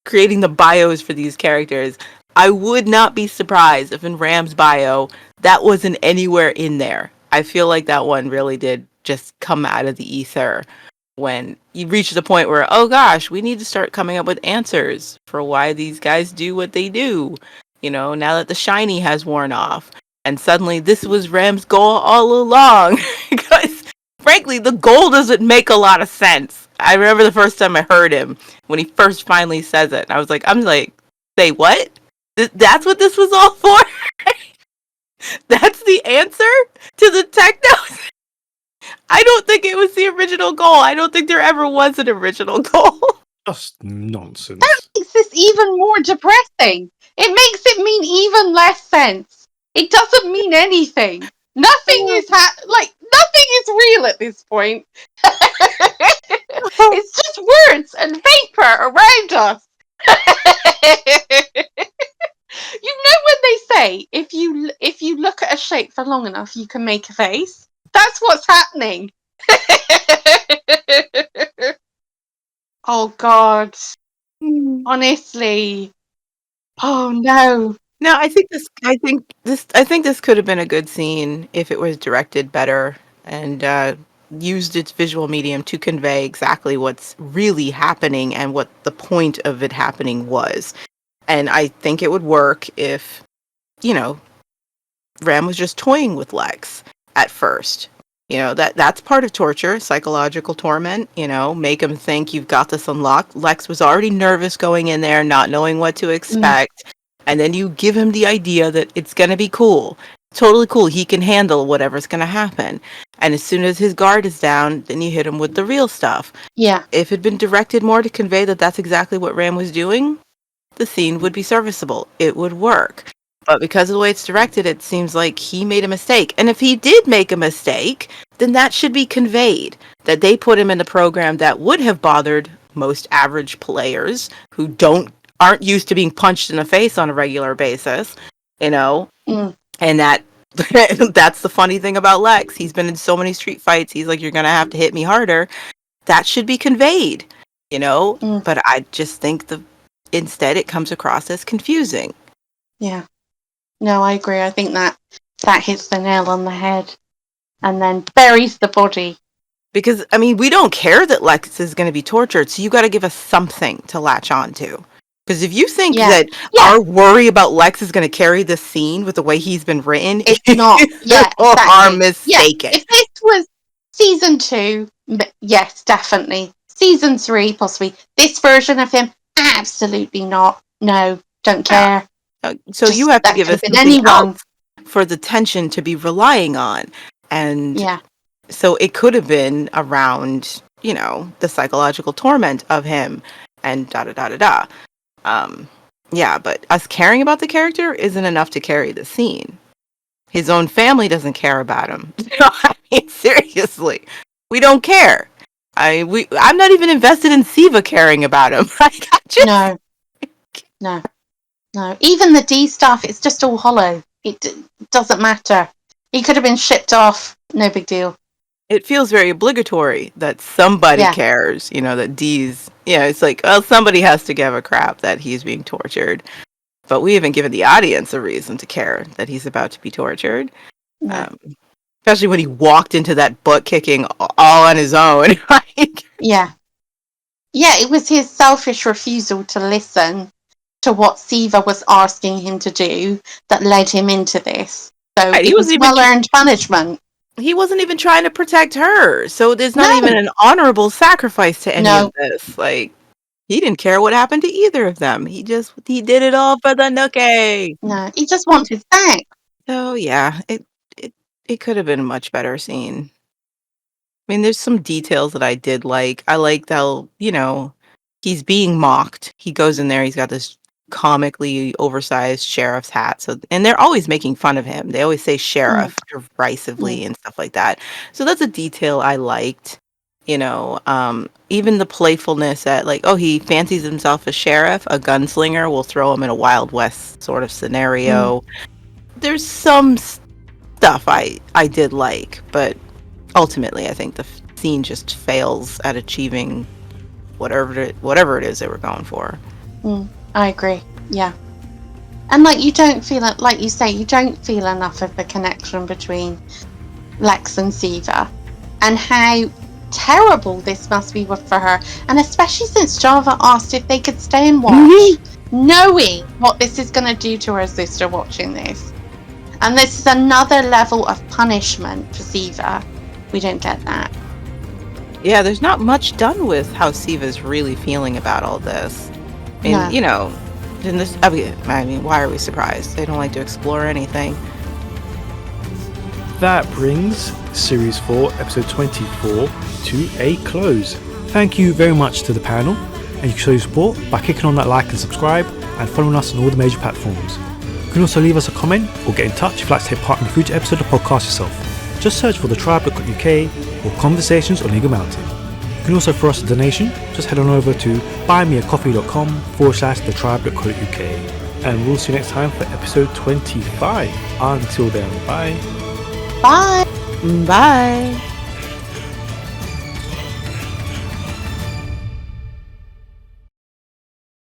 creating the bios for these characters. I would not be surprised if in Ram's bio that wasn't anywhere in there. I feel like that one really did just come out of the ether when you reach the point where, oh gosh, we need to start coming up with answers for why these guys do what they do. Now that the shiny has worn off. And suddenly this was Ram's goal all along. Because frankly, the goal doesn't make a lot of sense. I remember the first time I heard him when he first finally says it. I'm like, say what? That's what this was all for? That's the answer to the technos? I don't think it was the original goal. I don't think there ever was an original goal. Just nonsense. That makes this even more depressing. It makes it mean even less sense. It doesn't mean anything. Nothing is nothing is real at this point. It's just words and vapor around us. You know when they say if you look at a shape for long enough, you can make a face? That's what's happening. Oh God. Honestly. Oh no. No, I think this could have been a good scene if it was directed better and used its visual medium to convey exactly what's really happening and what the point of it happening was. And I think it would work if, you know, Ram was just toying with Lex at first. You know, that's part of torture, psychological torment, you know, make him think you've got this unlocked. Lex was already nervous going in there, not knowing what to expect. And then you give him the idea that it's going to be cool. Totally cool. He can handle whatever's going to happen. And as soon as his guard is down, then you hit him with the real stuff. Yeah. If it had been directed more to convey that that's exactly what Ram was doing, the scene would be serviceable. It would work. But because of the way it's directed, it seems like he made a mistake. And if he did make a mistake, then that should be conveyed. That they put him in the program that would have bothered most average players who aren't used to being punched in the face on a regular basis, you know? And that's the funny thing about Lex. He's been in so many street fights. He's like, you're going to have to hit me harder. That should be conveyed, you know? But I just think instead it comes across as confusing. Yeah. No, I agree. I think that hits the nail on the head and then buries the body. Because, I mean, we don't care that Lex is going to be tortured, so you got to give us something to latch on to. Because if you think that our worry about Lex is going to carry the scene with the way he's been written, it's not. Yeah, exactly. Are mistaken. Yeah. If this was season 2, yes, definitely. Season 3, possibly. This version of him, absolutely not. No, don't care. So you have to give us something else for the tension to be relying on. And so it could have been around, you know, the psychological torment of him and da-da-da-da-da. Yeah, but us caring about the character isn't enough to carry the scene. His own family doesn't care about him. I mean, seriously. We don't care. I'm not even invested in Siva caring about him. No. Even the D stuff, it's just all hollow. It doesn't matter. He could have been shipped off. No big deal. It feels very obligatory that somebody cares, you know, that D's, it's like, well, somebody has to give a crap that he's being tortured. But we haven't given the audience a reason to care that he's about to be tortured. No. Especially when he walked into that butt kicking all on his own. Yeah, it was his selfish refusal to listen to what Siva was asking him to do that led him into this. So it was well-earned punishment. He wasn't even trying to protect her. So there's not even an honorable sacrifice to any of this. Like, he didn't care what happened to either of them. He did it all for the nookie. No, he just wanted thanks. So yeah, it could have been a much better scene. I mean, there's some details that I did like. I liked how, he's being mocked. He goes in there, he's got this comically oversized sheriff's hat. So, and they're always making fun of him. They always say sheriff derisively and stuff like that. So that's a detail I liked. Even the playfulness at like, oh, he fancies himself a sheriff, a gunslinger, will throw him in a Wild West sort of scenario. There's some stuff I did like, but ultimately I think the scene just fails at achieving whatever it is they were going for. I agree. Yeah. And you don't feel it, like you say, you don't feel enough of the connection between Lex and Siva and how terrible this must be for her. And especially since Java asked if they could stay and watch, knowing what this is going to do to her sister watching this. And this is another level of punishment for Siva. We don't get that. Yeah, there's not much done with how Siva's really feeling about all this. I mean, why are we surprised? They don't like to explore anything. That brings Series 4, Episode 24 to a close. Thank you very much to the panel, and you can show your support by clicking on that like and subscribe and following us on all the major platforms. You can also leave us a comment or get in touch if you'd like to take part in a future episode of the podcast yourself. Just search for thetribe.co.uk or Conversations on Eagle Mountain. You can also throw us a donation. Just head on over to buymeacoffee.com/thetribe.co.uk. And we'll see you next time for episode 25. Until then, bye. Bye. Bye.